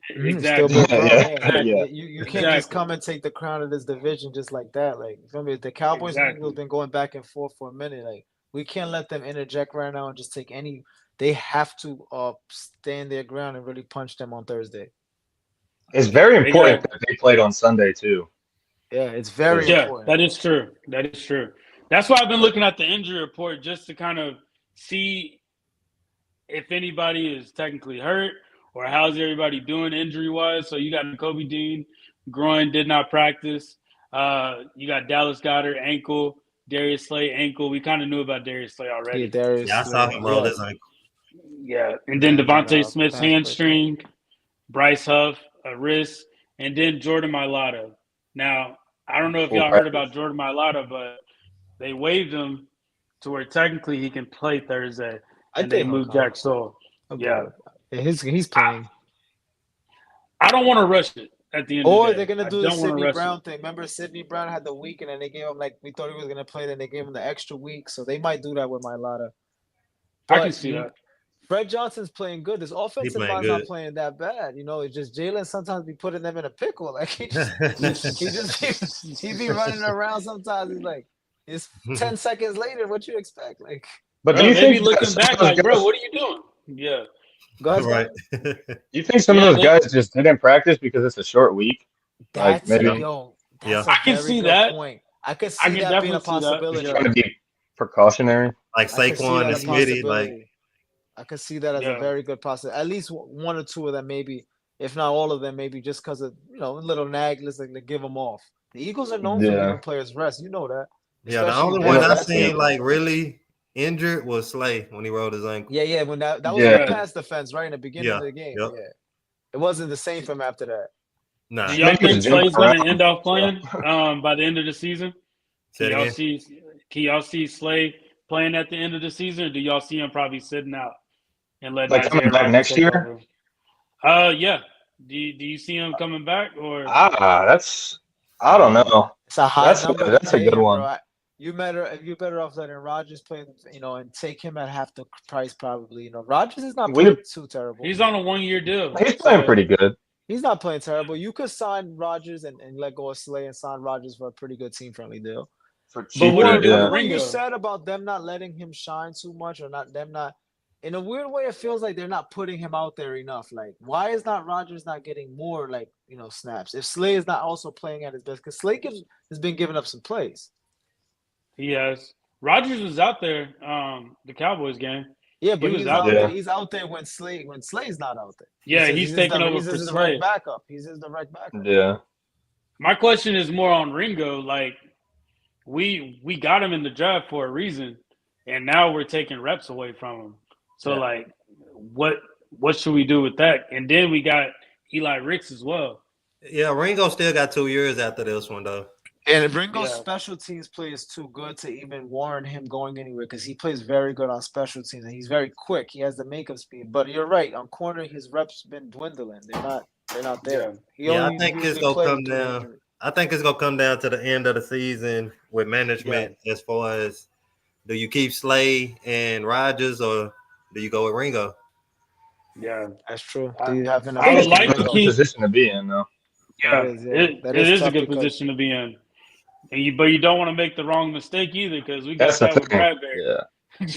Still exactly, big bro. Yeah, Yeah. yeah. You can't just exactly, come and take the crown of this division just like that. Like, you feel me? The Cowboys and Eagles exactly. been going back and forth for a minute. Like, we can't let them interject right now and just take any. They have to stand their ground and really punch them on Thursday. It's very They got important that they played on Sunday too. Yeah, it's very Yeah, important. that is true. That is true. That's why I've been looking at the injury report just to kind of see if anybody is technically hurt or how's everybody doing injury wise. So you got Kobe Dean, groin, did not practice. You got Dallas Goddard, ankle. Darius Slay, ankle. We kind of knew about Darius Slay Yeah, already. Darius. Yeah, I saw him roll his ankle. Yeah. And then And Devontae Smith's pass breakup. hamstring, Bryce Huff, a wrist, and then Jordan Mailata. Now, I don't know if Full y'all heard practice. about Jordan Mailata, but they waived him to where technically he can play Thursday, I and they think he'll moved come. Jack Stoll. Yeah. He's playing. I don't want to rush it at the end of Or the day. they're gonna I do the don't want to Sidney rush Brown it. thing. Remember, Sidney Brown had the week, and then they gave him we thought he was gonna play. Then they gave him the extra week, so they might do that with Mailata. I can see that. Fred Johnson's playing good. This offensive playing line's not good. playing that bad. It's just Jalen sometimes be putting them in a pickle. Like he be running around sometimes. He's like, it's 10 seconds later. What you expect? Like But do Bro, you they be think that looking some of back those like, bro, guys, what are you doing? Yeah, Go ahead, Right. Scott. you think some of yeah, those guys just didn't practice because it's a short week? Like That's yeah. maybe yo, Yeah. that's a I can very see good that. point. I could I see can that being a definitely see that. just possibility. Yeah, trying to be precautionary. Like I could see Saquon that and a Smitty, like possibility. I could see that as a yeah, very good possibility. At least one or two of them, maybe, if not all of them, maybe just because of a little nag, let's like to give them off. The Eagles are known for Yeah, giving players rest. You know that, yeah. The especially only when one they're I yeah, rested. seen like really injured was Slay when he rolled his ankle. Yeah, yeah. When that was in the yeah. yeah. pass defense, right in the beginning of Yeah. the game. Yep. Yeah, it wasn't the same from after that. Do Nah. y'all Smitty think was jumping Slay's gonna around. end off So playing by the end of the season? Say Can it y'all again. see can y'all see Slay playing at the end of the season, or do y'all see him probably sitting out and letting like coming Isaiah back Rodgers next take year. over? Yeah. Do you see him coming back or That's I don't Mm. know. It's a high number to That's a pay good him, bro. one. You better off letting Rodgers play, and take him at half the price probably. Rodgers is not We playing too terrible. he's on a 1 year deal? He's playing So pretty good. He's not playing terrible. You could sign Rodgers and let go of Slay and sign Rodgers for a pretty good team friendly deal. For but what But do you cheaper, what do with what yeah. what you Ringo? said about them not letting him shine too much, or not in a weird way, it feels like they're not putting him out there enough. Like, why is not Rodgers not getting more snaps? If Slay is not also playing at his best, because has been giving up some plays. He has. Rodgers was out there, the Cowboys game. Yeah, He but was he's out out there. there. Yeah. He's out there when Slay's not out there. Yeah, he's taking over He's for his direct Slay. backup. He's his direct backup. Yeah. My question is more on Ringo. Like we got him in the draft for a reason, and now we're taking reps away from him. So Yeah. like, what should we do with that? And then we got Eli Ricks as well. Yeah, Ringo still got 2 years after this one though. And Ringo's Yeah. special teams play is too good to even warrant him going anywhere, because he plays very good on special teams and he's very quick. He has the makeup speed. But you're right, on corner his reps been dwindling. They're not there. Yeah, I think He it's only gonna played come due to down. injury. I think it's gonna come down to the end of the season with management as far as do you keep Slay and Rodgers or do you go with Ringo? Yeah, That's true. I, Do you have enough I I would think faith in it's like a to good Ringo? keep. position to be in, though. Yeah, That is, it is is a tough good because position to be in. But you don't want to make the wrong mistake either, because we That's got the that with thing. Bradbury.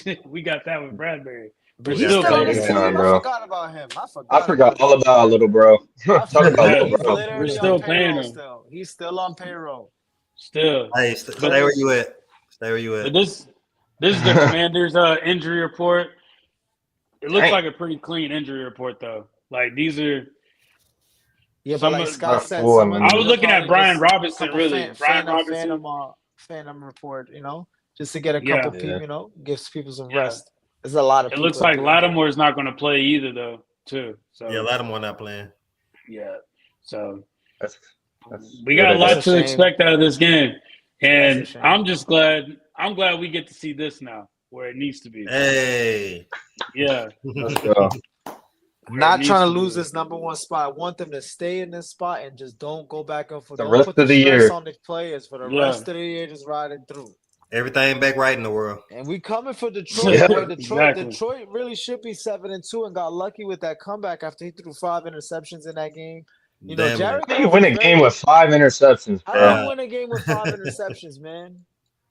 Yeah. We got that with Bradbury. but We he's Yeah, still still on paying his him. Damn, team. I bro. forgot about him. I forgot all about little bro. I Talk about forgot. little He's bro. We're literally on still paying payroll him. still. He's still on payroll. Still. Hey, But stay where you at. Stay where you but at. this is the Commanders' injury report. It looks Dang. like a pretty clean injury report though. Like these are Yeah, but some like of. Scott Not said, fooling, some of man. I these was are looking at probably Brian just a Robinson. couple Really, Brian Robinson. phantom report, just to get a Yeah, couple Yeah. people, gives people some yeah. rest. There's a lot of It people looks that like get injured. Lattimore's not going to play either though, too. Yeah, So Lattimore not playing. yeah. So That's we good, got I a lot That's guess. a to shame. expect out of this game, That's a and shame. I'm just glad. I'm glad we get to see this now where it needs to be. Hey. Yeah, Let's go. where Not it trying to needs lose be. this number one spot. I want them to stay in this spot and just don't go back up for. The Don't rest put the of the stress year. on the players for the Yeah. rest of the year. Just riding through. Everything back right in the world. And we coming for Detroit, Yeah. boy. Exactly. Detroit really should be 7-2 and got lucky with that comeback after he threw 5 interceptions in that game. Damn Jared it. How do you Goff win is a game very. with 5 interceptions, How do bro? you win a game with 5 interceptions, man?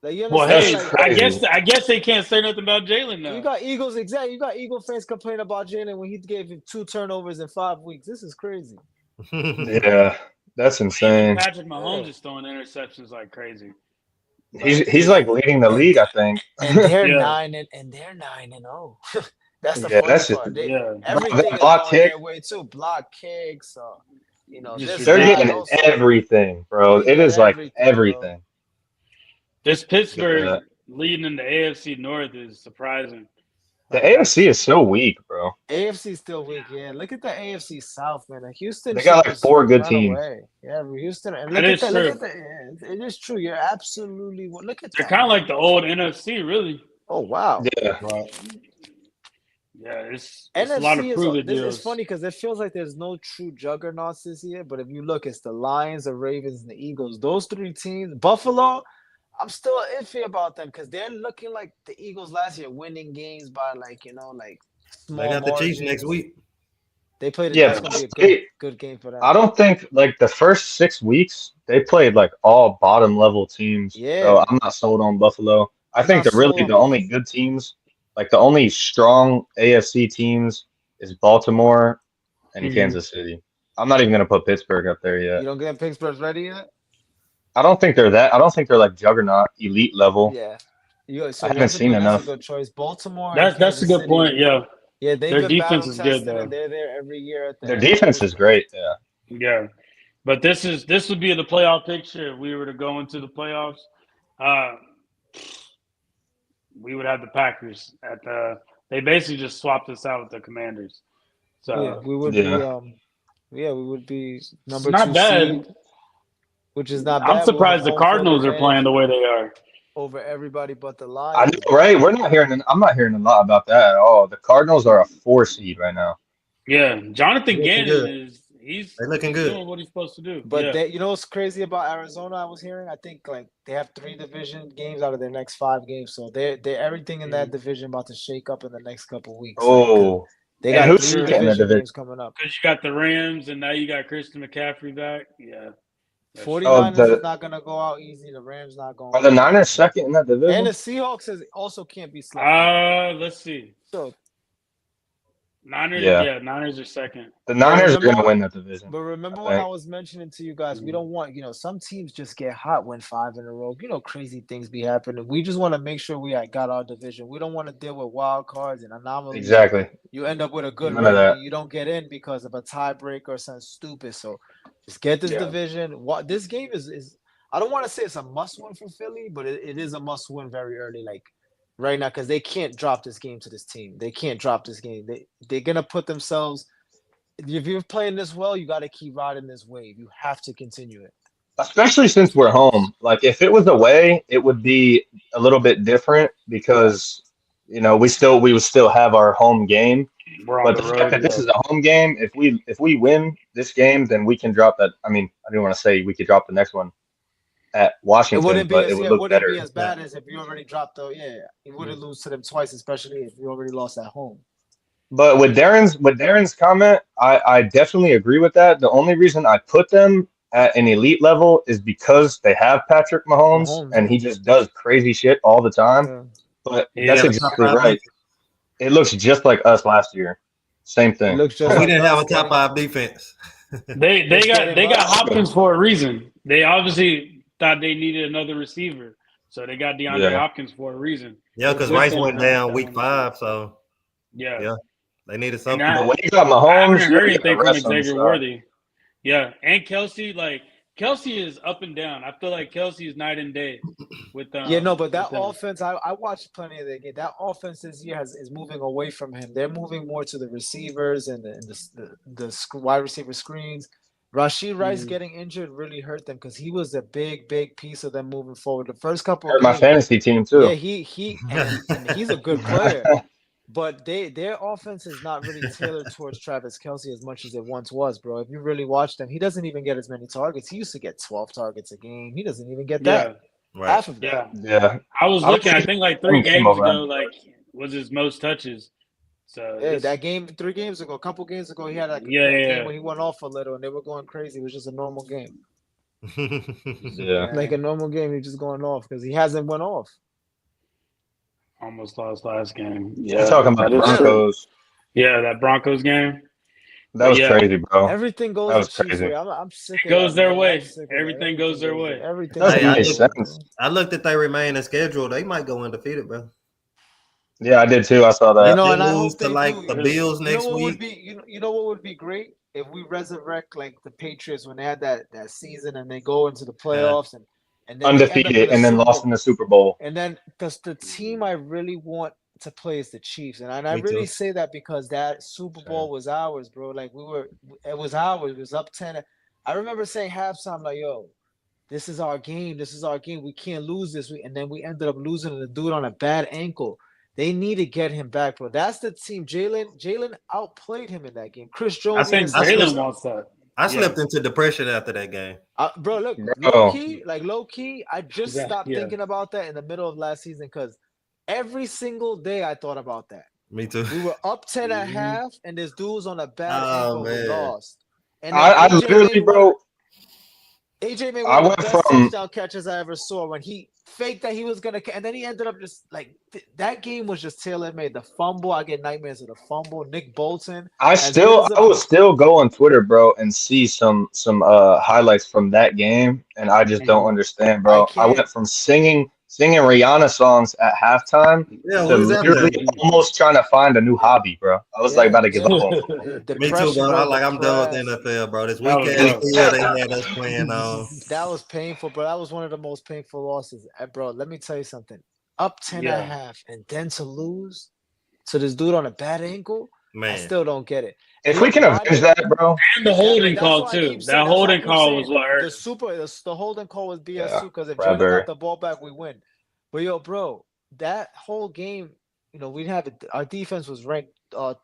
Like, you Well, understand? hey, That's Like, crazy. I guess they can't say nothing about Jalen now. you got Eagles, exactly. You got Eagle fans complaining about Jalen when he gave him 2 turnovers in 5 weeks. This is crazy. Yeah, that's Even insane. Patrick Mahomes Yeah. is throwing interceptions like crazy. He's like leading the league, I think. And they're Yeah. 9-0. That's the Yeah, funny that's just part. Yeah, Everything that is block going kick. their way too. Block kicks, Just this, They're that, getting also. everything, bro. They It get is like everything, bro. everything. this Pittsburgh Yeah. leading in the AFC North is surprising. The Like, AFC is so weak, bro. AFC still weak, yeah. Look at the AFC South, man. Houston They got should like just 4 good run teams. away. Yeah, Houston. And That look at is that. Look true. at that. Yeah, it is true. You're absolutely. Look at They're that. kind of like the old NFC, really. Oh wow. Yeah. Yeah, it's a lot of NFC prove it is. It's deals. funny because it feels like there's no true juggernauts this year. But if you look, it's the Lions, the Ravens, and the Eagles. Those 3 teams. Buffalo. I'm still iffy about them because they're looking like the Eagles last year, winning games by small They got the Chiefs margins. next week. They played it. Yeah, That's gonna be a they- good game for them. I don't think like the first 6 weeks they played like all bottom level teams. Yeah. So I'm not sold on Buffalo. I I'm think not they're really sold on the only Buffalo. good teams Like the only strong AFC teams is Baltimore and Mhm. Kansas City. I'm not even gonna put Pittsburgh up there yet. You don't get Pittsburgh's ready yet? I don't think they're that. I don't think they're like juggernaut elite level. Yeah. I So haven't seen that's a enough. good choice. Baltimore and That's a Kansas good City. point. Yeah, Yeah, they've their been defense battle is good tested though. and they're there every year at the Their end defense always. is great. Yeah. Yeah, but this would be the playoff picture if we were to go into the playoffs. Uh, we would have the Packers at the. They basically just swapped us out with the Commanders. Yeah, So we would be Yeah. we would be it's number not 2 seed, bad. which is not I'm bad. We'll have surprised the home field Cardinals are playing advantage the way they are. over everybody but the I Lions. know, right? I'm not hearing a lot about that at all. The Cardinals are a 4 seed right now. Yeah, Jonathan They looking Gannon good. is They looking he's good. doing what he's supposed to do. But Yeah, they, what's crazy about Arizona? I was hearing. I think like they have 3 division games out of their next 5 games, so they're everything in that division about to shake up in the next couple weeks. Like, 'cause Oh, they and got who's 3 second in the division division? games coming up. because you got the Rams and now you got Christian McCaffrey back. Yeah, that's true. 49ers is not gonna go out easy. The Rams not going Are the out Niners easy. second in that And division? the Seahawks also can't be slept on. Let's see. So, Niners, Yeah. yeah, Niners are second. The but Niners are remember gonna win that division. But remember I when I think. was mentioning to you guys, we don't want, some teams just get hot, win 5 in a row. Crazy things be happening. We just want to make sure we got our division. We don't want to deal with wild cards and anomalies. Exactly. You end up with a good None of record that. and you don't get in because of a tiebreaker or something stupid. So just get this Yeah. division. What this game is I don't want to say it's a must win for Philly, but it is a must win very early, like right now, because they can't drop this game to this team. They can't drop this game. They're gonna put themselves. If you're playing this well, you got to keep riding this wave. You have to continue it. Especially since we're home. Like if it was away, it would be a little bit different because we would still have our home game. We're on But the the fact road. that this Yeah. is a home game, if we win this game, then we can drop that. I mean, I didn't want to say we could drop the next one at It Washington, wouldn't be but as it would look better. as bad as if you already dropped the You wouldn't lose to them twice, especially if you already lost at home. But with Darren's comment, I definitely agree with that. The only reason I put them at an elite level is because they have Patrick Mahomes and he just does crazy shit all the time. Yeah. But Yeah. that's Top exactly 5 right. It looks just like us last year. Same It thing. looks just But we like didn't have a us top getting- 5 defense. They Just got getting hot. Hopkins for a reason. They obviously thought they needed another receiver, so they got DeAndre Yeah. Hopkins for a reason. Yeah, because With Rice them, went down week 5, so Yeah. yeah, they needed And something. I- But when you got I Mahomes, haven't you heard gotta anything from rest on the Xavier side. Worthy. Yeah, and Kelsey, Kelsey is up and down. I feel like Kelsey is night and day with but with that them. offense, I watched plenty of the game. That offense this year is moving away from him. They're moving more to the receivers and the wide receiver screens. Rashid Rice getting injured really hurt them because he was a big piece of them moving forward. The first couple Hurt of my games, fantasy team too. and he's a good player. But their offense is not really tailored towards Travis Kelce as much as it once was, bro. If you really watch them, he doesn't even get as many targets. He used to get 12 targets a game. He doesn't even get that. Right. Half of that. Yeah. Yeah. I was I don't looking. I think think like one 3 game games over ago, him. was his most touches. So Yeah, that game 3 games ago, a couple games ago, he had a Yeah, yeah, game yeah. where he went off a little and they were going crazy. It was just a normal game. Yeah. Like a normal game, he's just going off because he hasn't went off. almost lost last game. You're Yeah, talking about that the is true. Broncos. Yeah, that Broncos game. That was Yeah. crazy, bro. Everything goes That the was Chiefs' crazy. way. I'm sick of It goes that, their man. way. I'm sick of that. Everything goes their way. Everything Doesn't Hey, I goes look- their way, sense. bro. I looked at their remaining schedule. They might go undefeated, bro. Yeah, I did too. I saw that. You know, They and I lose hope to they like do. the Really? Bills You know next what would week. be you know what would be great if we resurrect like the Patriots when they had that season and they go into the playoffs and then they end up Undefeated with a and then Super lost Bowl. in the Super Bowl. And then because the team I really want to play is the Chiefs, and I Me really too. say that because that Super Bowl was ours, bro. Like it was ours. It was up 10. I remember saying halftime like, "Yo, this is our game. This is our game. We can't lose this." And then we ended up losing to the dude on a bad ankle. They need to get him back, bro. That's the team. Jalen outplayed him in that game. Chris I Jones think even said Jalen this. wants that. I Yeah. slipped into depression after that game. Bro, look, Bro. low key, I just Yeah, stopped yeah. thinking about that in the middle of last season because every single day I thought about that. Me too. We were up 10 at Mhm. half, and this dude was on a bad Oh, ankle. We man. lost. And then I AJ literally, made bro. AJ made I one of the went best from touchdown catches I ever saw when he faked that he was gonna, and then he ended up just like that game was just tailor made. The fumble, I get nightmares of the fumble. Nick Bolton, as good as I a will still go on Twitter, bro, and see some highlights from that game, and I just don't Mhm. understand, I bro. I can't. went from singing Rihanna songs at halftime Yeah, to we was out there. literally almost trying to find a new Yeah, hobby, bro. I was like yeah, about to give yeah. up on football. The Me too, pressure, bro. bro. The I'm done with the press. NFL, bro. This That was weekend rough. still they had us playing on. That was painful, bro. That was one of the most painful losses. Bro, let me tell you something. Up 10 at Yeah. half and then to lose to this dude on a bad ankle, I Man. still don't get it. And If we look, can why avenge did that, bro, And the holding that's call why I too. keep saying That that's why I holding keep call saying was what hurt us. the holding call was BS yeah, too, because if Jalen Bradbury. got the ball back, we win. But yo, bro, that whole game, we have our defense was ranked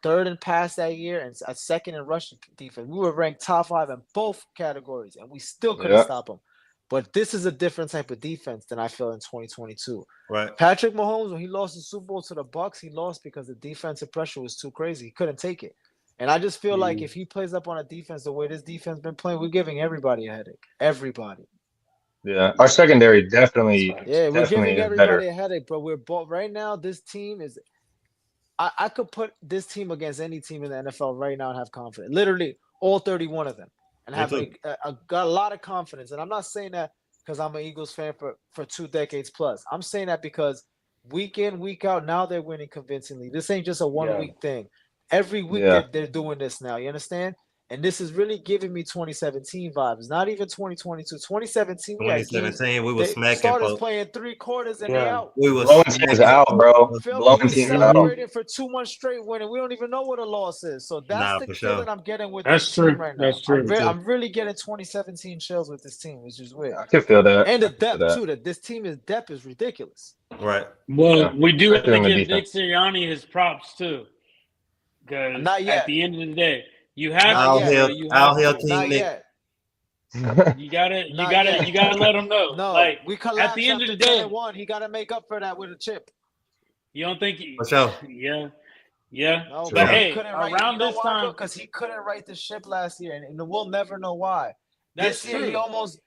third in pass that year and second in rush defense. We were ranked top 5 in both categories, and we still couldn't Yeah, stop them. But this is a different type of defense than I feel in 2022. Right. Patrick Mahomes, when he lost the Super Bowl to the Bucks, he lost because the defensive pressure was too crazy. He couldn't take it. And I just feel like if he plays up on a defense the way this defense been playing, we're giving everybody a headache. Everybody. yeah. Our secondary That's definitely fine. Yeah, we're definitely giving is better. everybody a headache, but we're both right now. This team is. I could put this team against any team in the NFL right now and have confidence. Literally all 31 of them, and Me have too. got a lot of confidence. And I'm not saying that because I'm an Eagles fan for 2 decades plus. I'm saying that because week in, week out, now they're winning convincingly. This ain't just a one Yeah. week thing. Every week Yeah, they're doing this now. You understand? And this is really giving me 2017 vibes. Not even 2022. 2017, we had games. 2017, we was The smacking starters folks. playing 3 quarters and they Yeah. out. We was blowing teams smacking out, bro. folks. Feel me? Blowing We teams out. celebrated for 2 months straight winning. We don't even know what a loss is. So that's Nah, the for feeling sure. I'm getting with That's this team true. right now. That's true. Me too. I'm really getting 2017 chills with this team, which is weird. I can feel that. And I the can feel depth that. too. That this team is depth is ridiculous. Right. Well, Yeah, we do have especially to on the give Nick defense. Sirianni his props too, because Not at yet. the end of the day, you have Not to, yet. bro. You Out have here, to. King Not Nick. yet. You Not gotta, yet. you gotta let him know. No, Like we at the collapsed end of after the 10 day, and 1. He got to make up for that with a chip. you don't think he? For sure. Yeah, yeah. No, But because Sure. he hey, couldn't write. You around know this why, bro? time, Because he couldn't write the ship last year, and we'll never know why. that's This year, he true. almost.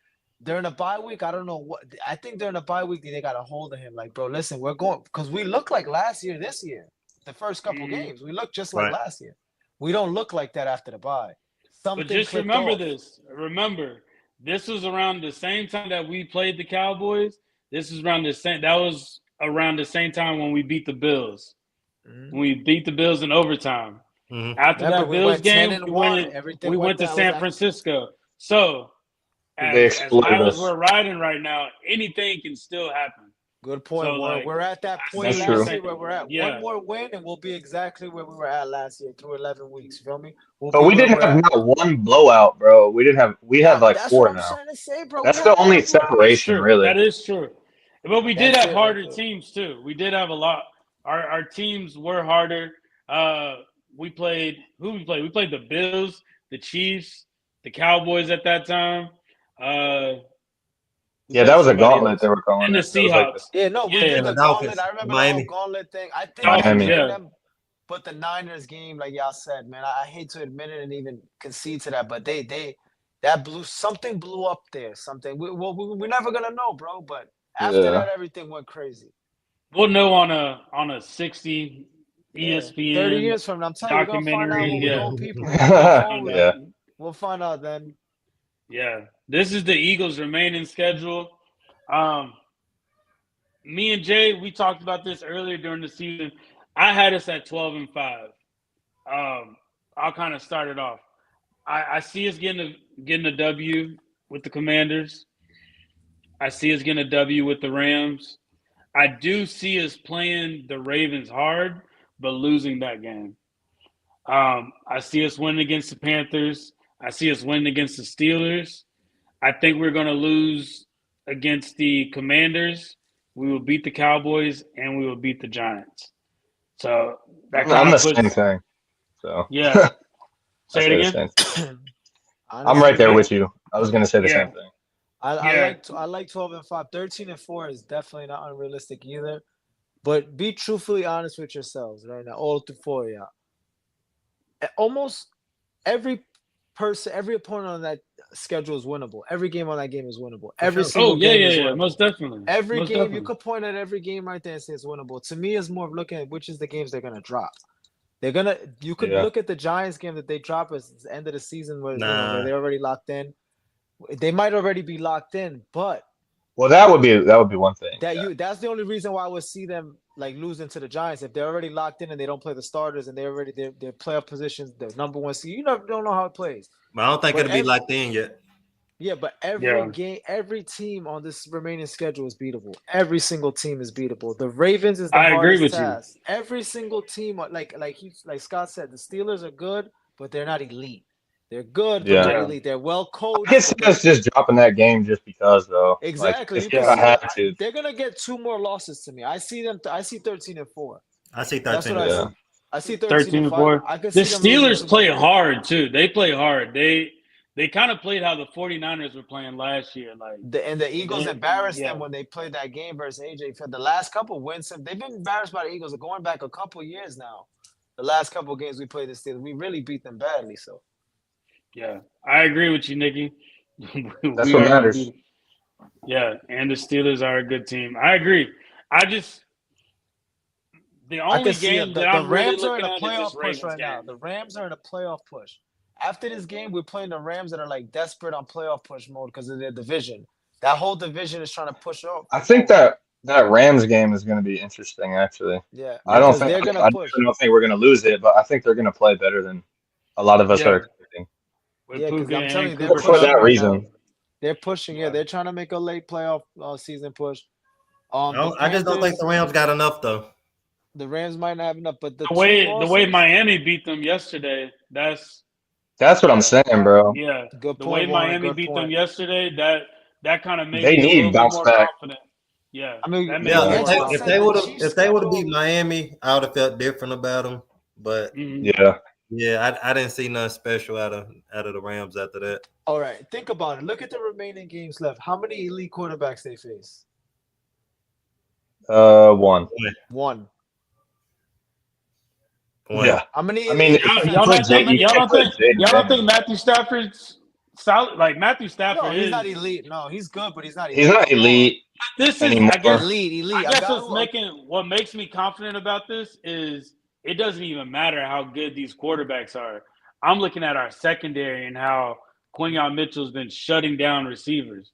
During a bye week, I don't know what. I think during a bye week, they got a hold of him. Like, bro, listen, we're going because we look like last year. This year, the first couple Mhm. games, we look just like Right. last year. We don't look like that after the bye. But Something just clicked remember off. this. Remember, this was around the same time that we played the Cowboys. This was around the same. That was around the same time when we beat the Bills. Mhm. When we beat the Bills in overtime. Hmm. After Remember, that we Bills went 10 game, and 1. Everything we went went to down. Was San that Francisco. So They as exploded high as us. we're riding right now, anything can still happen. good point? So We're, like we're at that I point see That's what you're last true. year saying. where we're at. One Yeah. more win, and we'll be exactly where we were at last year through 11 weeks. You feel me? We'll But be we where didn't we're have at. not one blowout, bro. We didn't have. We had like That's what four I'm now. trying to say, bro. We That's the haven't only had one. That's separation, true. really. That is true. But we did That's have it right harder there. teams too. We did have a lot. Our teams were harder. We played who we played? We played the Bills, the Chiefs, the Cowboys at that time. Uh, we Yeah, that played was a somebody gauntlet they else. were calling And the it. That was like Seahawks. this Yeah, no, we Yeah, did And yeah. the the gauntlet. Dolphins, I remember the whole Miami. gauntlet thing. I think if Dolphins, Miami. me and yeah. them, but the Niners game, like y'all said, man, I hate to admit it and even concede to that, but that blew up there. Something we're never gonna know, bro. But after that, Yeah. everything went crazy. We'll know on a 60 Yeah, 30 ESPN years from now, I'm telling you, we're gonna find out documentary. what we Yeah, owe people. we'll We'll find know. out. Yeah. We'll find out then. Yeah, this is the Eagles' remaining schedule. Um, Me and Jay, we talked about this earlier during the season. I had us at 12-5. I'll kind of start it off. I see us getting a W with the Commanders. I see us getting a W with the Rams. I do see us playing the Ravens hard, but losing that game. I see us winning against the Panthers. I see us winning against the Steelers. I think we're going to lose against the Commanders. We will beat the Cowboys and we will beat the Giants. So that I'm kind the of same puts, thing. So yeah. I Say it say the again. same thing. I'm right Honestly, there Yeah, with you. I was gonna say the yeah, same thing. yeah. I like 12-5. 13-4 is definitely not unrealistic either. But be truthfully honest with yourselves right now, all through four, yeah. Almost every every opponent on that schedule is winnable. Every game on that game is winnable. For Every sure. single Oh yeah, game yeah, is yeah. winnable. Most definitely. Every Most game, you definitely. could point at every game right there and say it's winnable. To me, it's more of looking at which is the games they're gonna drop. You could Yeah. look at the Giants game that they drop as the end of the season where Nah. they're already locked in. They might already be locked in, but Well, that would be one thing. Yeah. that's the only reason why I would see them like losing to the Giants if they're already locked in and they don't play the starters and they're already their playoff positions, the number one seed. You never don't know how it plays. But I don't think But it'll be locked in yet. Yeah, but every Yeah. game, every team on this remaining schedule is beatable. Every single team is beatable. The Ravens is the I agree hardest with you. task. Every single team, like Scott said, the Steelers are good, but they're not elite. They're good, but Yeah. not Yeah. elite. They're well I coached. can see but us just dropping that game just because, though. Exactly. Like, You if can I see had it. to. They're gonna get 2 more losses to me. I see 13-4. I see That's 13 what I to Yeah. see. I see 13 13-5. four. I could The see them losing Steelers 2 play more. hard too. They play hard. They kind of played how the 49ers were playing last year. Like And the Eagles they- embarrassed yeah. them when they played that game versus AJ. For the last couple wins, they've been embarrassed by the Eagles going back a couple years now. The last couple games we played the Steelers, we really beat them badly. So Yeah, I agree with you, Nikki. That's We what are gonna matters. beat. Yeah, and the Steelers are a good team. I agree. The I only can see game it. that The I'm really Rams are in looking a at is playoff this push Ravens right now. game. The Rams are in a playoff push. After this game, we're playing the Rams that are like desperate on playoff push mode because of their division. That whole division is trying to push up. I think that Rams game is going to be interesting, actually. Yeah, I don't because think they're gonna I push. don't think we're going to lose it, but I think they're going to play better than a lot of us are Yeah, expecting. with Yeah, because Puka I'm telling and you, they're Cooper For pushing that Cup. right now. reason. They're pushing. Yeah, Yeah. they're trying to make a late playoff season push. The I just don't think Panthers, the Rams got enough though. the Rams might not have enough, but the The two way losses. Miami beat them yesterday, That's what I'm yeah, saying, bro. yeah. Good The way point, Warren. Miami Good beat them point. yesterday, that kind of made They me a little need bit bounce more back. confident. Yeah, I mean, that made Yeah, me and more that's why I if said they the confident. would have Chiefs' if they would have schedule. beat Miami, I would have felt different about them. But Mhm. Yeah. yeah, I didn't see nothing special out of the Rams after that. All right, think about it. Look at the remaining games left. How many elite quarterbacks they face? One. One. Point. Yeah. How many I mean, elite you Y'all defenses? can't not put How think many? y'all don't think Jaden. Matthew Stafford's solid? Like Matthew No, Stafford he's not is. elite. No, he's good, but he's not He's elite not no more. elite This is, anymore. Elite. I A guess guy who what makes me confident about this is it doesn't even matter how good these quarterbacks are. I'm looking at our secondary and how Quinyon Mitchell's been shutting down receivers.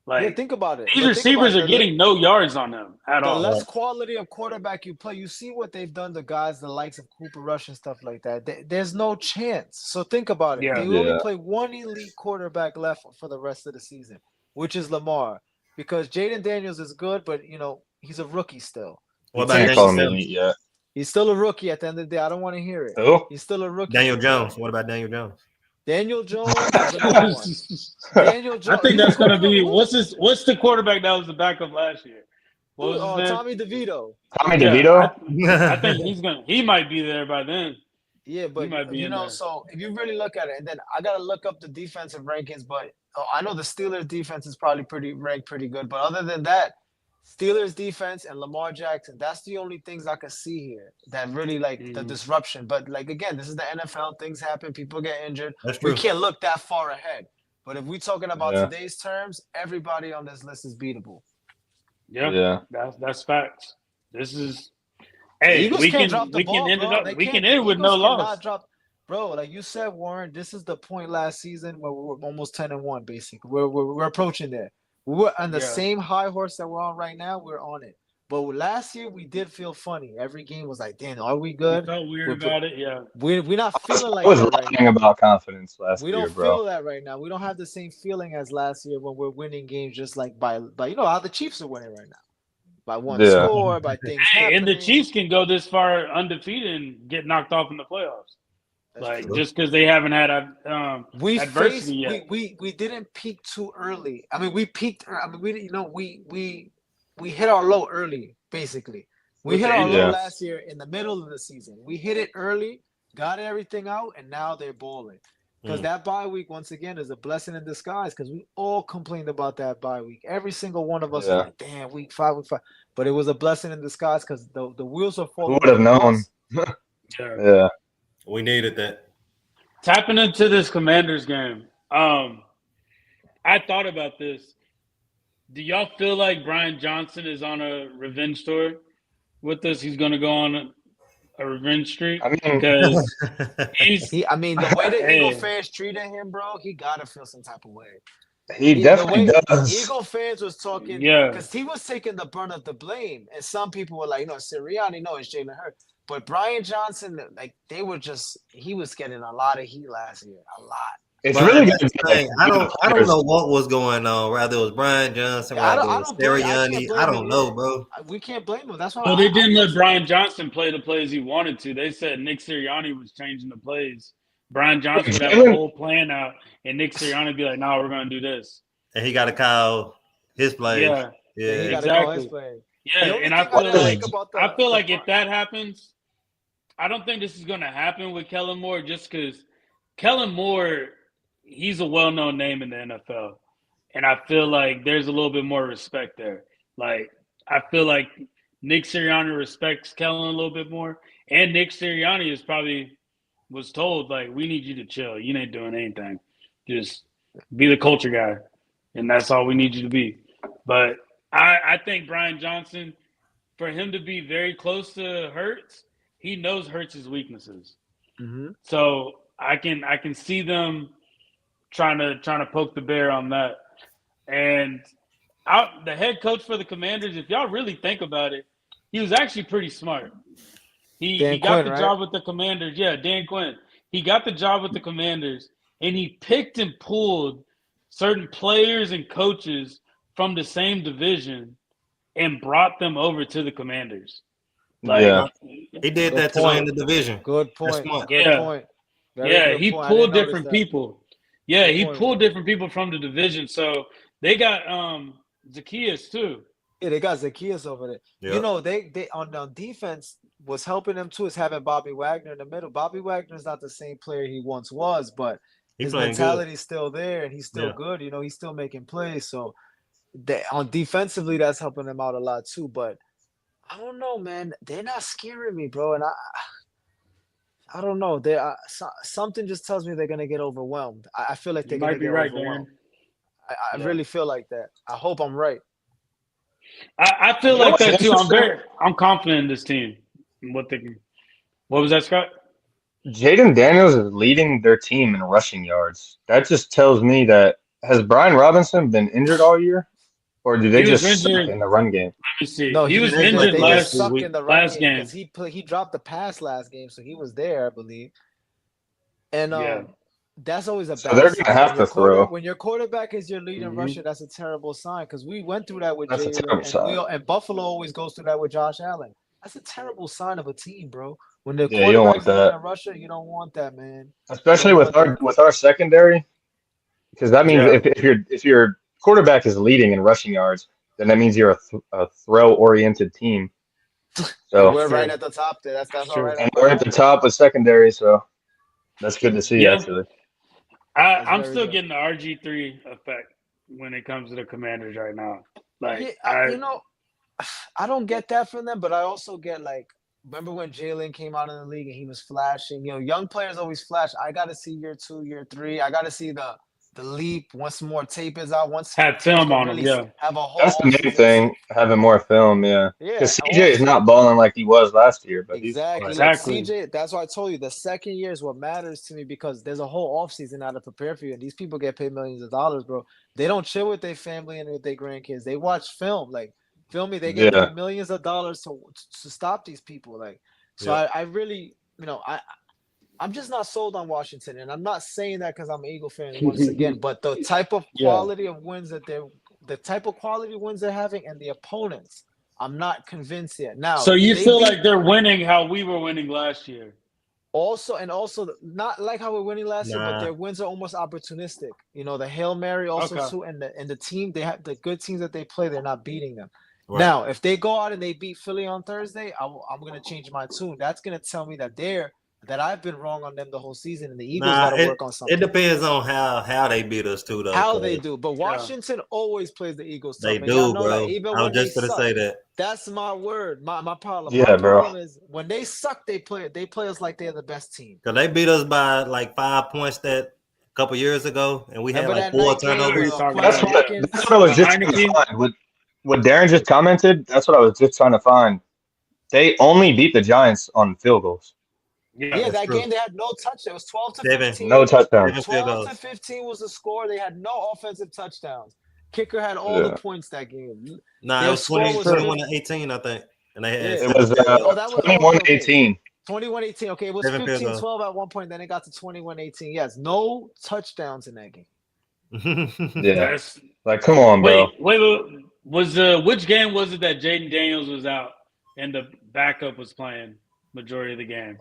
yeah, Like think about it. these But think about receivers it. are getting no yards on them at The all. less quality of quarterback you play, you see what they've done to guys the likes of Cooper Rush and stuff like that. There's no chance. So think about it. Yeah. They only Yeah. play one elite quarterback left for the rest of the season, which is Lamar. Because Jaden Daniels is good, but he's a rookie still. What You about can't Daniel call him Jones? elite yet. He's still a rookie at the end of the day. I don't want to hear it. Who? He's still a rookie. Daniel Jones. What about Daniel Jones? Daniel Jones is another one. Daniel I Jones. think he's a that's going to be quarterback. what's the quarterback that was the backup last year? What was his name? Tommy DeVito. Tommy Yeah, DeVito? I think he might be there by then. Yeah, but might be in there. so if you really look at it, and then I gotta look up the defensive rankings, but I know the Steelers defense is probably ranked pretty good. But other than that, Steelers defense and Lamar Jackson, that's the only things I can see here that really like the disruption. But like again, this is the NFL, things happen, people get injured. That's We true. can't look that far ahead. But if we're talking about Yeah. today's terms, everybody on this list is beatable. Yeah, that's facts. This is The hey, Eagles we can't can drop the ball, end it bro. up. They We can't- can end the with no Eagles loss. cannot drop. Bro, like you said, Warren, this is the point last season where we were almost 10-1, basically. We're approaching there. We were on the Yeah. same high horse that we're on right now. We're on it. But last year we did feel funny. Every game was like, damn, are we We good? felt weird We're- about it. Yeah, We're not feeling like I was that right lying now. about confidence last We year, don't bro. feel that right now. We don't have the same feeling as last year when we're winning games just like by you know how the Chiefs are winning right now. By one Yeah. score, by things hey, happening. and the Chiefs can go this far undefeated and get knocked off in the playoffs. That's Like true. just because they haven't had We adversity yet. we didn't peak too early. I mean, we peaked. I mean, we hit our low early. Basically, we With hit the our low injuries. last year in the middle of the season. We hit it early, got everything out, and now they're bowling. Because that bye week once again is a blessing in disguise. Because we all complained about that bye week. Every single one of us Yeah. was like, "Damn, week 5, But it was a blessing in disguise because the wheels are Who falling. would have off known? us. Yeah. Yeah. We needed that. tapping into this Commanders game. I thought about this. Do y'all feel like Brian Johnson is on a revenge tour with us? He's going to go on a revenge streak I mean, because he's I mean, the way the Eagle hey, fans treated him, bro, he gotta feel some type of way. he The definitely way does. Eagle fans was talking, yeah. because he was taking the brunt of the blame, and some people were like, Sirianni, no, it's Jalen Hurts. But Brian Johnson, like he was getting a lot of heat last year, a lot. It's But really that's going to the be like thing. I don't players. know what was going on. Whether it was Brian Johnson, Yeah, whether it I was don't blame. I can't Sirianni, I blame him. don't know, Yeah, bro. we can't blame him. That's why Well, they I didn't let personally. Brian Johnson play the plays he wanted to. They said Nick Sirianni was changing the plays. Brian Wait, Johnson would have a Jalen, whole plan out, and Nick Sirianni would be like, "No, we're going to do this." And he got to call his plays. Yeah, Yeah, he Yeah, got to call his exactly. play. Yeah, The only and I thing I feel didn't like like about I feel the like if that happens, I don't think this is going to happen with Kellen Moore just because Kellen Moore, he's a well-known name in the NFL, and I feel like there's a little bit more respect there. Like I feel like Nick Sirianni respects Kellen a little bit more, and Nick Sirianni is probably was told like, "We need you to chill. You ain't doing anything. Just be the culture guy, and that's all we need you to be." But I think Brian Johnson, for him to be very close to Hurts, he knows Hurts' weaknesses. Mhm. So I can see them trying to poke the bear on that. And out the head coach for the Commanders, if y'all really think about it, he was actually pretty smart. He Dan got Quinn, the right? job with the Commanders. Yeah, Dan Quinn. He got the job with the Commanders, and he picked and pulled certain players and coaches from the same division and brought them over to the Commanders. Like, yeah. yep. He did Good that to win point. the division. Good That's point. smart. Good yeah, point. Very yeah, good he point. I didn't pulled notice different that. people. Yeah, Good he point. pulled different people from the division. So they got Zacchaeus too. Yeah, they got Zacchaeus over there. You Yep. know, they on defense was helping them too is having Bobby Wagner in the middle. Bobby Wagner's not the same player he once was, but He his playing good. mentality's still there and he's still Yeah. good. You know, he's still making plays. So on defensively, that's helping them out a lot too. But I don't know, man. They're not scaring me, bro. And I don't know. Something just tells me they're gonna get overwhelmed. I feel like You they're gonna might be get right, Darren. overwhelmed. I Yeah. really feel like that. I hope I'm right. I feel You know like what's that too. interesting? I'm confident in this team. What was that, Scott? Jaden Daniels is leading their team in rushing yards. That just tells me that has Brian Robinson been injured all year, or do they He was just suck injured. in the run game? Let me see. No, He he was They but injured played they the last just few suck last in weeks. the run last game because game. he dropped the pass last game, so he was there, I believe. And Yeah. that's always a So bad they're gonna sign have to throw. when your quarterback is your leading hmm rusher. That's a terrible sign because we went through that with That's a Jalen, terrible sign. and Buffalo always goes through that with Josh Allen. That's a terrible sign of a team, bro. When the Yeah, you don't want quarterback's the that, leading rusher, you don't want that, man. You especially don't want that. with our secondary, because that means Yeah. if your quarterback is leading in rushing yards, then that means you're a throw oriented team. And So, we're right True. at the top there. That's It's all true. right and up we're there. at the top of secondary, so that's good to see, Yeah. actually. That's I'm very still good. getting the RG3 effect when it comes to the Commanders right now. Yeah, Like you know, I don't get that from them, but I also get like, remember when Jalen came out in the league and he was flashing? You know, young players always flash. I got to see year 2, year 3. I got to see the leap once more tape is out. Once had teams film can on him. really Yeah. have a That's whole the main offseason. thing, having more film, yeah. Yeah, Because CJ all is not balling like he was last year, but he's exactly. fine. Look, Exactly. CJ, that's why I told you the second year is what matters to me because there's a whole offseason now to prepare for you. And these people get paid millions of dollars, bro. They don't chill with their family and with their grandkids. They watch film. Like, feel me? They get Yeah. paid millions of dollars to stop these people. Like, so Yep. I really, I'm just not sold on Washington. And I'm not saying that because I'm an Eagle fan once again, but the type of Yeah. quality of wins the type of quality wins they're having and the opponents, I'm not convinced yet. Now, So you they feel beat like they're winning how we were winning last year? also not like how we're winning last year, but Nah. their wins are almost opportunistic. You know, the Hail Mary also Okay. too, and the team they have the good teams that they play, they're not beating them. Right. Now, if they go out and they beat Philly on Thursday, I'm gonna change my tune. That's gonna tell me that they're that I've been wrong on them the whole season, and the Eagles Nah, got to work on it something. depends on how they beat us too, though. How they 'cause do, but Washington always plays the Eagles they tough, and y'all do, know that bro. even I was when they just gonna suck. say that. That's my word. My problem. My Yeah, bro. problem is when they suck, they play us like they're the best team. Cause they beat us by like 5 points that a couple years ago, and we had Remember like that 4 night game Who are with you turnovers. talking That's about? Quentin what Pickens? I was just trying to Heineke? find. What Darren just commented, that's what I was just trying to find. They only beat the Giants on field goals. Yeah. Yeah, That's that true. game they had no touch. It was 12 to Seven, 15. No touchdowns. 7 field 12 to goals. 15 was the score. They had no offensive touchdowns. Kicker had all the Yeah. points that game. Nah, it Their was score 20, was 21 50. to 18, I think, and they had Yeah. It 7 was field Oh, goals. that was okay. 21-18. 21-18. Okay, it was 7 field 15-12 at one point. Then it got to 21-18. Yes, no touchdowns in that game. goals. Yeah. That's Like, come on, bro. wait. Was which game was it that Jaden Daniels was out and the backup was playing majority of the game?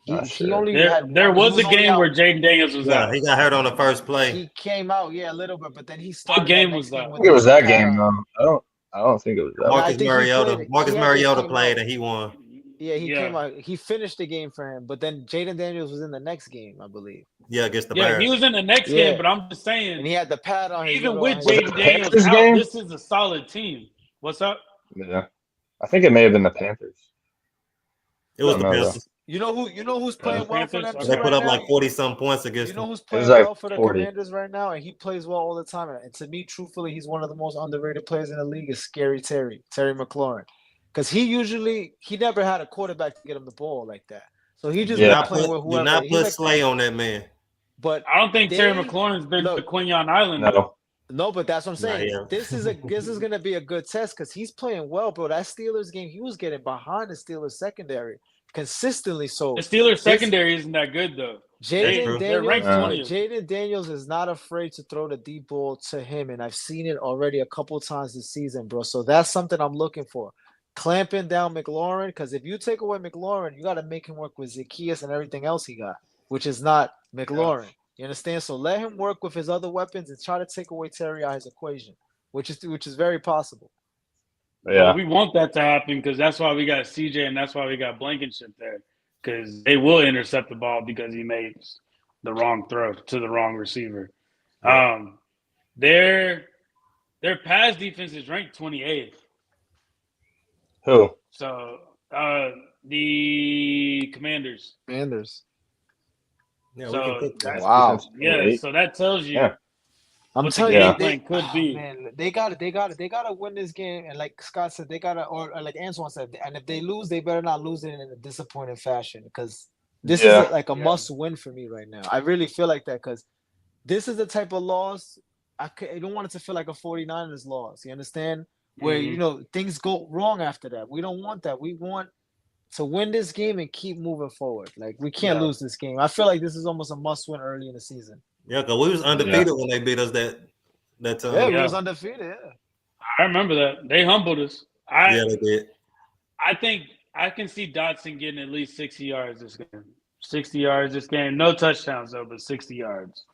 He Not he sure. only There had there one. He was a was only game out. where Jaden Daniels was Yeah, out. he got hurt on the first play. He came out, yeah, a little bit, but then he What started that game was next game that? I with think it was the that pad game, on. though. I don't think it was that No, one. I Marcus think he Mariota. played. Marcus He had just Mariota came played out. and he won. Yeah, he came Yeah. out. He finished the game for him, but then Jaden Daniels was in the next game, I believe. Yeah, against the Yeah, he Bears. was in the next game, Yeah, but I'm just and saying, he had the pad on his even little with on his. Was it Jaden the Daniels Panthers out, game? this is a solid team. What's up? Yeah. I think it may have been the Panthers. It I was don't the Look, know, though. Panthers. you know who's Was Yeah. it playing well for Panthers? them They too Okay. put right up like now. 40 some points You against know them. who's It was playing like well for the 40. Commanders right now, and he plays well all the time. And to me, truthfully, he's one of the most underrated players in the league. Is Terry McLaurin, because he never had a quarterback to get him the ball like that. So he just Do Yeah. been not playing put with do whoever. not He's put like, Slay on that man. but I don't think Terry they McLaurin's been to look. Quinion Island though. No. No, but that's what I'm Not saying. yet. This is gonna be a good test because he's playing well, bro. That Steelers game, he was getting behind the Steelers secondary consistently. The So Steelers this secondary isn't that good though. That's true. They're ranked 20th. Jaden Daniels is not afraid to throw the deep ball to him, and I've seen it already a couple times this season, bro. So that's something I'm looking for. Clamping down McLaurin, because if you take away McLaurin, you got to make him work with Zacchaeus and everything else he got, which is not Yeah. McLaurin. You understand? So let him work with his other weapons and try to take away Terry out of his equation, which is very possible. Well, Yeah. we want that to happen because that's why we got CJ and that's why we got Blankenship there. Because they will intercept the ball because he makes the wrong throw to the wrong receiver. Yeah. Their pass defense is ranked 28th. Who? So the Commanders. Commanders. Yeah, we So can pick that. Wow. Yeah, so that tells you Yeah. I'm what the telling game you, plan could be. man, they gotta win this game. And like Scott said, they gotta, or like Antoine said, and if they lose, they better not lose it in a disappointing fashion because this is Yeah. like a must win for me right now. I really feel like that because this is the type of loss I don't want it to feel like a 49ers loss. You understand? Where things go wrong after that. We don't want that. We want to win this game and keep moving forward. Like we can't lose this game. I feel like this is almost a must win early in the season. Yeah, because we was undefeated when they beat us that time. Yeah, we Yeah. was undefeated. Yeah. I remember that. They humbled us. Yeah, they did. I think I can see Dotson getting at least 60 yards this game. 60 yards this game. No touchdowns, though, but 60 yards.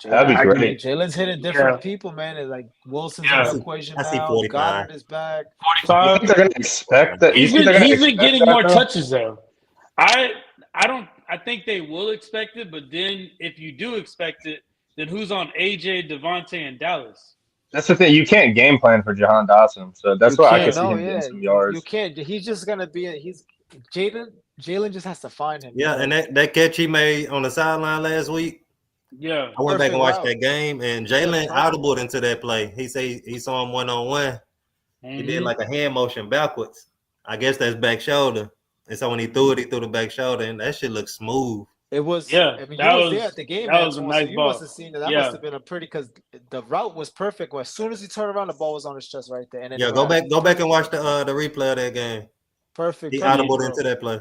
That'd be great. Jalen's hitting different people, man. It's like Wilson's in the equation I see now. 45. Goddard is back. You think they're going to expect that? He's been getting more touches, though. I think they will expect it, but then if you do expect it, then who's on AJ, Devontae, and Dallas? That's the thing. You can't game plan for Jahan Dotson, so that's why I can see him getting some yards. You can't. He's just gonna be. Jalen just has to find him. Yeah, and that catch he made on the sideline last week. Yeah, I went back and watched that game, and Jalen audibled into that play. He said he saw him 1-on-1. He did like a hand motion backwards. I guess that's back shoulder. And so when he threw the back shoulder, and that shit looked smooth. It was. Yeah, I mean, you was there at the game. That was a nice you ball. must have seen that. That must have been a pretty because the route was perfect. Where as soon as he turned around, the ball was on his chest right there. And then go back and watch the replay of that game. Perfect. He audibled into that play.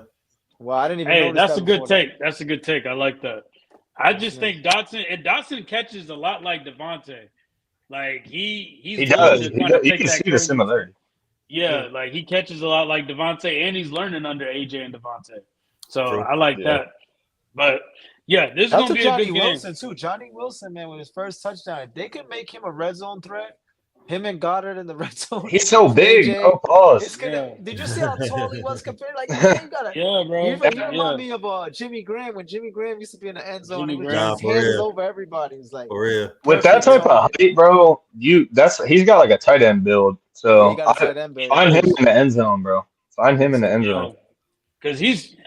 Well, I didn't even. Hey, that's a good take. That's a good take. I like that. I just think Dotson catches a lot like Devontae. Like he does. You can see the similarity. Yeah, like he catches a lot like Devontae, and he's learning under AJ and Devontae. So I like that. But yeah, this is gonna be a good game. Wilson too. Johnny Wilson, man, with his first touchdown, if they can make him a red zone threat, Him and Goddard in the red zone. He's so big, AJ, bro. Pause. it's gonna. Yeah. Did you see how tall he was compared? Like, man, you gotta. Yeah, bro. He Yeah. remind me of Jimmy Graham when Jimmy Graham used to be in the end zone. Jimmy He would Graham. Nah, his for hands is real. over everybody. It's like For real. With that perfect type of target. height, bro, he's got like a tight end build. Yeah, he So got a tight end, baby. find him in the end zone, bro. Find him in the end Yeah. zone. Because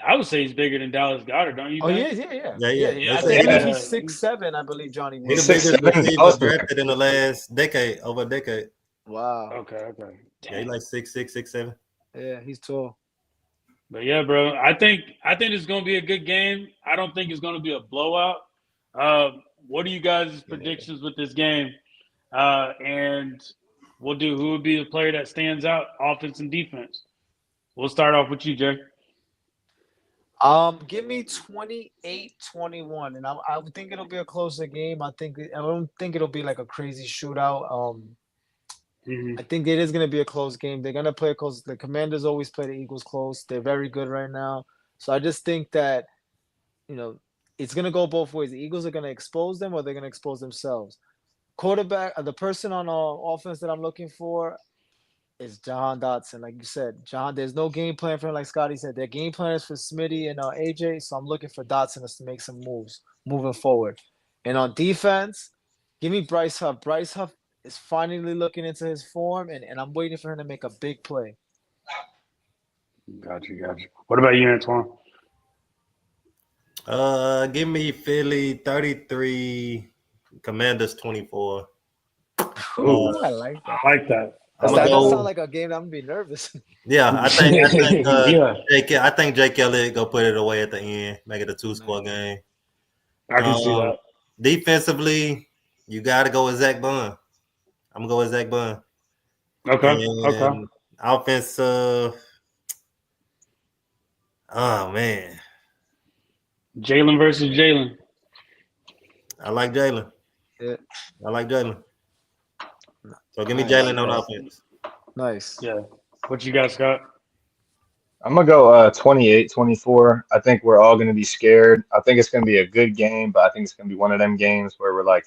I would say he's bigger than Dallas Goddard, don't you Oh think? yeah. Yeah. Yeah, I I believe think he's 6'7". I believe Johnny He the was. 6'7", biggest receiver Dallas drafted in the last decade, over a decade. Wow. Okay. Yeah, he like 6'6", 6'7". Yeah, he's tall. But yeah, bro, I think it's gonna be a good game. I don't think it's gonna be a blowout. What are you guys' predictions with this game? And we'll do who would be the player that stands out, offense and defense. We'll start off with you, Jay. Give me 28-21, and I would think it'll be a closer game. I don't think it'll be like a crazy shootout. Mm-hmm. I think it is going to be a close game. They're going to play close. The Commanders always play the Eagles close. They're very good right now. So I just think that, it's going to go both ways. The Eagles are going to expose them or they're going to expose themselves. Quarterback, the person on offense that I'm looking for is Jahan Dotson. Like you said, there's no game plan for him. Like Scotty said, their game plan is for Smitty and AJ. So I'm looking for Dotson to make some moves moving forward. And on defense, give me Bryce Huff. Bryce Huff is finally looking into his form, and I'm waiting for him to make a big play. Got you. What about you, Antoine? Give me Philly 33, Commanders 24. Ooh, I like that. I like that. That go- sounds like a game that I'm gonna be nervous. Yeah, I think Yeah. I think Jake Elliott go put it away at the end, make it a 2-score game. I can see that. Defensively, you got to go with Zach Bunn. I'm gonna go with Zach Bunn. Okay. And offensive. Oh man, Jalen versus Jalen. I like Jalen. Yeah. I like Jalen. So give me Nice. Jalen on offense. Nice. Yeah. What you got, Scott? I'm going to go 28-24. I think we're all going to be scared. I think it's going to be a good game, but I think it's going to be one of them games where we're like,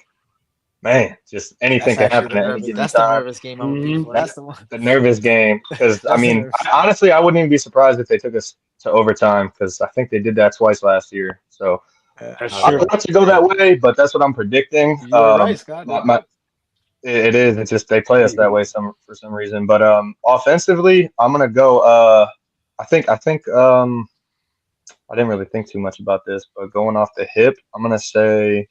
man, just anything can happen at any given That's time. the nervous game I'm looking for. That's the one. The nervous game. Because, I mean, nervous. honestly, I wouldn't even be surprised if they took us to overtime because I think they did that twice last year. So That's I true. don't want to go that way, but that's what I'm predicting. You're right, Scott. It is. It's just they play us that way for some reason. But offensively, I'm gonna go. I think I didn't really think too much about this, but going off the hip, I'm gonna say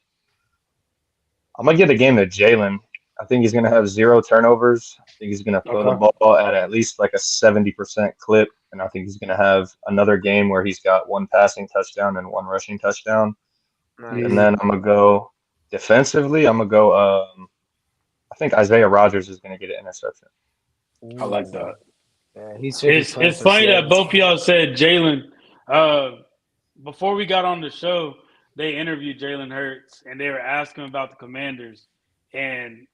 I'm gonna give the game to Jalen. I think he's gonna have 0 turnovers. I think he's gonna throw the ball at least like a 70% clip, and I think he's gonna have another game where he's got 1 passing touchdown and 1 rushing touchdown. Nice. And then I'm gonna go defensively. I'm gonna go. I think Isaiah Rodgers is gonna get an interception. I like that. Yeah, he's It's funny that both of y'all said Jalen. Before we got on the show, they interviewed Jalen Hurts, and they were asking about the Commanders. And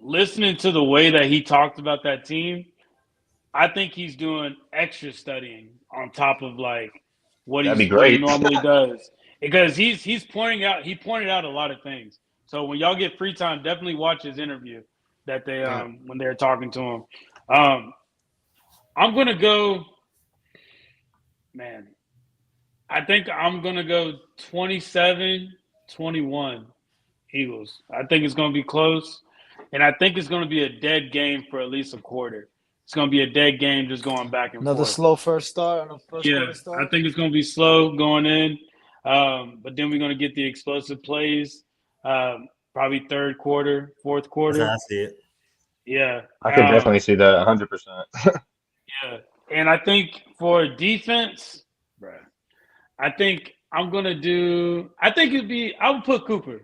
listening to the way that he talked about that team, I think he's doing extra studying on top of like what That'd be he great. normally does. Because he pointed out a lot of things. So when y'all get free time, definitely watch his interview that they when they're talking to him. I'm gonna go, man. I think I'm gonna go 27-21 Eagles. I think it's gonna be close, and I think it's gonna be a dead game for at least a quarter. It's gonna be a dead game just going back and Another forth. slow first start on the first Yeah, quarter start. I think it's gonna be slow going in, but then we're gonna get the explosive plays. Probably third quarter, fourth That's quarter. how I see it. Yeah, I could definitely see that 100%. yeah, and I think for defense, bruh, I think I'm gonna do. I think it'd be. I would put Cooper.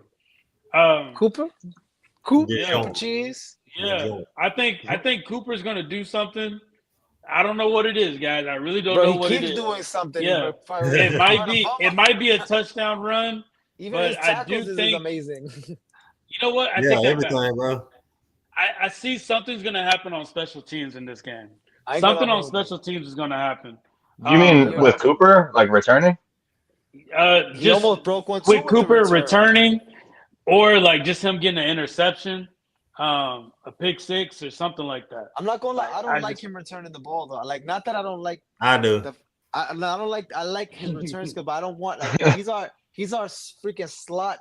Cooper Yeah. cheese. Yeah, I think Cooper's gonna do something. I don't know what it is, guys. I really don't Bro, know he what it keeps is. doing something. Yeah, bro. it might be a touchdown run. Even but his I tackles do is think- amazing. You know what? I Yeah, take that back. everything, bro. I see something's gonna happen on special teams in this game. I ain't Something gonna on hold you. special teams is gonna happen. You mean you're with right. Cooper, like returning? He Just almost broke one too with Cooper the return. returning, or like just him getting an interception. a pick six or something like that. I'm not gonna lie. I don't I like just him returning the ball though. Like, not that I don't like I do. the. I don't like. I like his return skill, but I don't want like yo. He's our freaking slot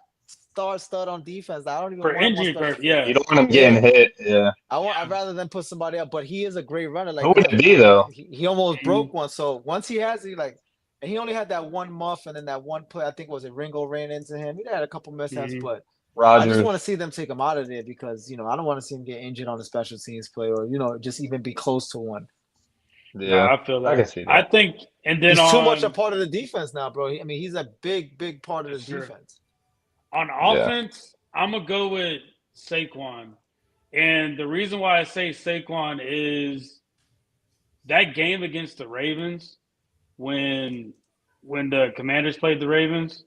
stud on defense. I don't even for want him on injury special. purpose. Yeah, You don't want him Yeah, getting hit. Yeah. I'd rather than put somebody up. But he is a great runner. Who Like would it be though? he almost Mhm. broke one. So once he has it, like, and he only had that one muff, and then that one play. I think was it Ringo ran into him. He had a couple mishaps, Mhm. but I just Rogers. want to see them take him out of there because I don't want to see him get injured on a special teams play or just even be close to one. no, Yeah, I feel I can that. see I that. think, and then He's too much a on part of the defense now, bro. I mean, he's a big part of the That's true. defense. on Yeah. offense, I'm gonna go with Saquon, and the reason why I say Saquon is that game against the Ravens when the Commanders played the Ravens.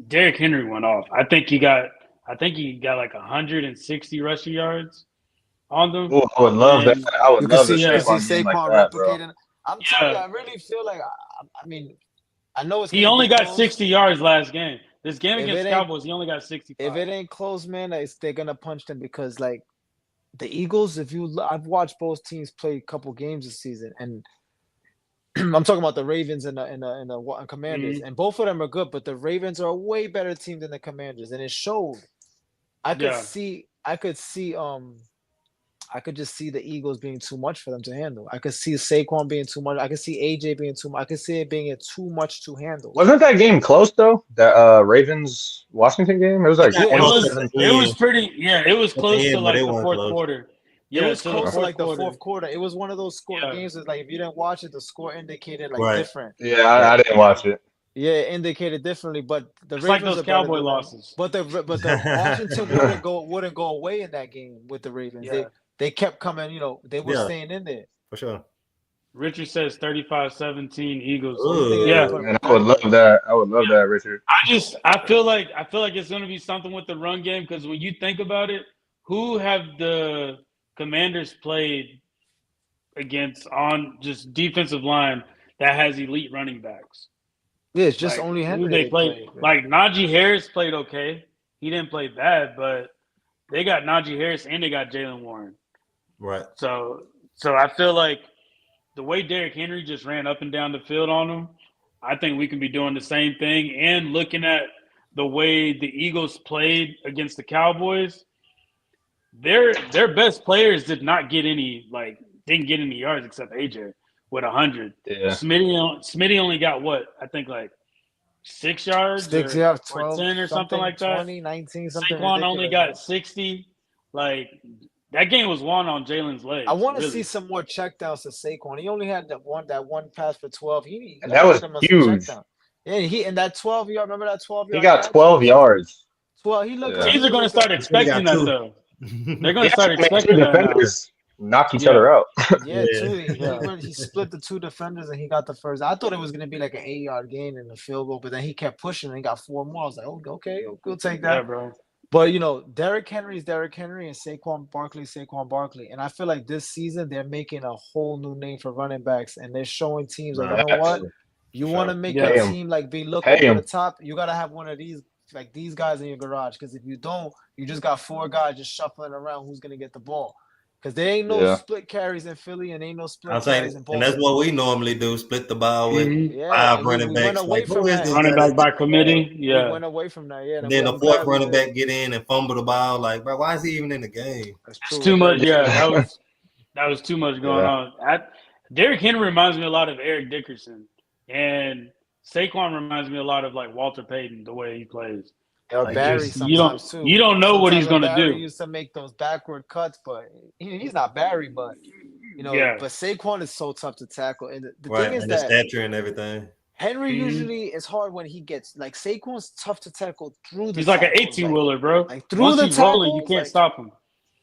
Derrick Henry went off. I think he got like 160 rushing yards on them. Ooh, I would love that. And I would love a You can see Saquon game like Saquon that, bro. replicating. I'm telling you, yeah, I really feel like I mean, I know it's he gonna only be got close. 60 yards last game. This game If against it ain't Cowboys, he only got 65. if it ain't close, man, they're gonna punch them because like the Eagles. I've watched both teams play a couple games this season, and I'm talking about the Ravens and the Commanders, Mhm. and both of them are good, but the Ravens are a way better team than the Commanders, and it showed. I could Yeah. see, I could see, I could just see the Eagles being too much for them to handle. I could see Saquon being too much. I could see AJ being too much. I could see it being too much to handle. Wasn't that game close though? That Ravens Washington game? It was like Yeah, It was 27. pretty it was At the close to end, but like it the wasn't fourth close. quarter. it Yeah, was to the close to fourth like the quarter. fourth quarter. It was one of those score Yeah. games that like if you didn't watch it, the score indicated like Right. different. Yeah, I didn't watch it. Yeah, it indicated differently. But the It's like Ravens those are better Cowboy than them. losses. But the Washington wouldn't go away in that game with the Ravens. Yeah. They kept coming. They were Yeah. staying in there. For sure. Richard says 35-17 Eagles. Oh, you think they're Yeah. gonna put Man, them I would back? love that. I would love that, Richard. I feel like it's going to be something with the run game because when you think about it, who have the Commanders played against on just defensive line that has elite running backs? Yeah, it's just Like, only who Henry they they played. played. Like Najee Harris played okay. He didn't play bad, but they got Najee Harris and they got Jalen Warren. Right. So I feel like the way Derrick Henry just ran up and down the field on them, I think we can be doing the same thing. And looking at the way the Eagles played against the Cowboys, their best players didn't get any yards except AJ with 100. Yeah. Smitty only got what? I think like 6 yards 6 or, yards, or 12, 10 or something like that. 20, 19, something Saquon only ridiculous. got 60. Like that game was won on Jalen's legs. I want to really. see some more checkdowns to Saquon. He only had that one pass for 12. He And that was him on some huge. checkdown. Yeah, and that 12-yard. Remember that 12-yard? He got catch? 12 yards. 12. He looked Yeah. like Teams are going to start expecting got that two. though. They're going He to start actually made two expecting that now. defenders knock each Yeah. other out. Yeah, Yeah. too. He split the two defenders and he got the first. I thought it was gonna be like an 8-yard gain and a field goal, but then he kept pushing and he got 4 more. I was like, oh, okay, we'll take that. Yeah, bro. But Derrick Henry is Derrick Henry and Saquon Barkley. And I feel like this season they're making a whole new name for running backs and they're showing teams like, Nah, you know what? Absolutely. You Sure. want to make Yeah. a Pay 'em. team like be looking Pay for 'em. the top, you gotta have one of these guys in your garage. Because if you don't, you just got 4 guys just shuffling around who's gonna get the ball. Because there ain't no Yeah. split carries in Philly and ain't no split I'm carries saying, in and that's Baltimore. what we normally do: split the ball with Mhm. Yeah, 5 and running we went backs. away Like, from who is that. this Running guy back that by gets the ball? committee. We Yeah. went away from that. Yeah, And then the I'm fourth glad we running did. back get in and fumble the ball. Like, bro, why is he even in the game? That's It's true. too much. Very Yeah, true. that was too much going Yeah. on. Derrick Henry reminds me a lot of Eric Dickerson, and Saquon reminds me a lot of like Walter Payton, the way he plays. Or Like Barry just you don't sometimes too. you don't know what he's Sometimes going to Barry do. used to make those backward cuts, but he's not Barry. But Yeah. but Saquon is so tough to tackle, and the Right, thing is and the that stature and everything. Henry Mhm. usually is hard when he gets like Saquon's tough to tackle through the. He's like an tackles, 18-wheeler, bro. like through Once the he's rolling, you tackles, can't like- stop him.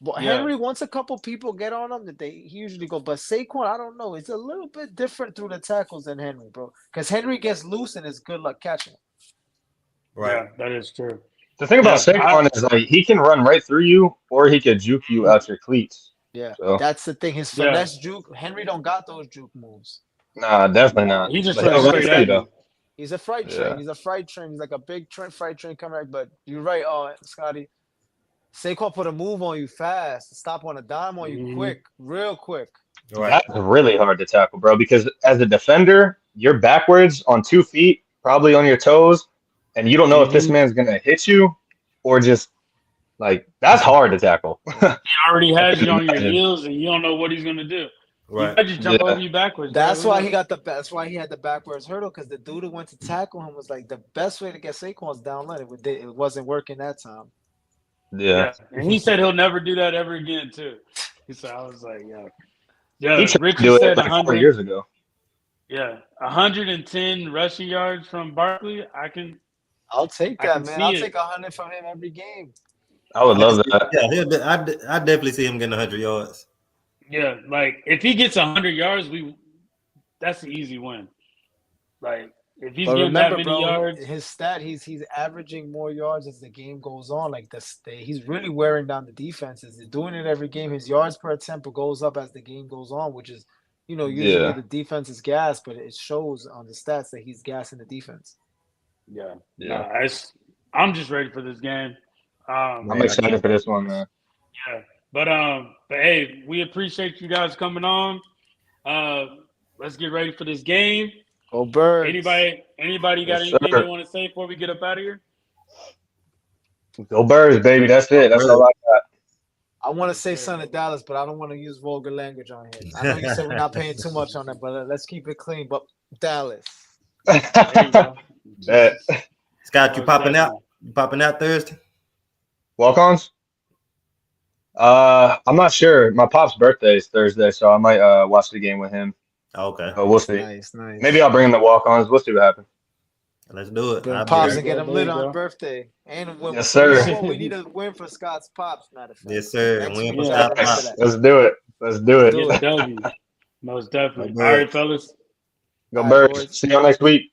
But Yeah. Henry, once a couple people get on him, he usually go. But Saquon, I don't know. It's a little bit different through the tackles than Henry, bro. Because Henry gets loose and it's good luck catching. Right. Yeah, that is true. The thing about Yeah, Saquon is like he can run right through you, or he could juke you out your cleats. Yeah, So that's the thing. His Yeah. finesse juke. Henry don't got those juke moves. nah, definitely not. He just But he'll runs run straight through you at though. you. He's a freight Yeah. train. He's a freight train. He's like a big freight train coming back. But you're right, Scotty. Saquon put a move on you fast, stop on a dime on you quick, real quick. Right. That's really hard to tackle, bro, because as a defender, you're backwards on 2 feet, probably on your toes, and you don't know if this man's going to hit you or just, like, that's hard to tackle. He already has you on your Imagine. heels, and you don't know what he's gonna do. He Right. might just jump Yeah. over you backwards. That's bro. why he got the. That's why he had the backwards hurdle because the dude who went to tackle him was like the best way to get Saquon's down line. It wasn't working that time. Yeah. And he said he'll never do that ever again too. He said, I was like, He yeah. tried to Richie do it said like 4 100. years ago. Yeah, 110 rushing yards from Barkley. I'll take I that, can man. see I'll it. take 100 from him every game. I would love that. Yeah, I definitely see him getting 100 yards. Yeah, like if he gets 100 yards, that's an easy win. Like if he's But getting that remember, many bro, yards, his stat, he's averaging more yards as the game goes on. Like he's really wearing down the defenses. They're doing it every game. His yards per attempt goes up as the game goes on, which is, usually Yeah. the defense is gas, but it shows on the stats that he's gassing the defense. yeah. Yeah. I'm just ready for this game. I'm excited for this one, man. Yeah, but hey, we appreciate you guys coming on. Let's get ready for this game. Go Birds. Anybody got Yes, anything sir. they want to say before we get up out of here? Go Birds, baby. That's it. That's all I got. I want to say Son of Dallas, but I don't want to use vulgar language on here. I know you said we're not paying too much on that, but let's keep it clean. But Dallas. There you go. Bet. Scott, you Most popping out? definitely. You popping out Thursday? Walk-ons? I'm not sure. My pop's birthday is Thursday, so I might watch the game with him. Okay, But we'll see. Nice. Maybe I'll bring him the walk-ons. We'll see what happens. let's do it. Bring I'll be Pops there. and get him There lit you on go. birthday. And when Yes, sir. we need a win for Scott's Pops, matter of fact. Yes, sir. Next Win week, for we Scott's gotta Pops. do that. Let's do it. Let's do it. Do Get it. the W. Most definitely. Go All right, Birds. fellas. Go All right, Birds. boys. See y'all next week.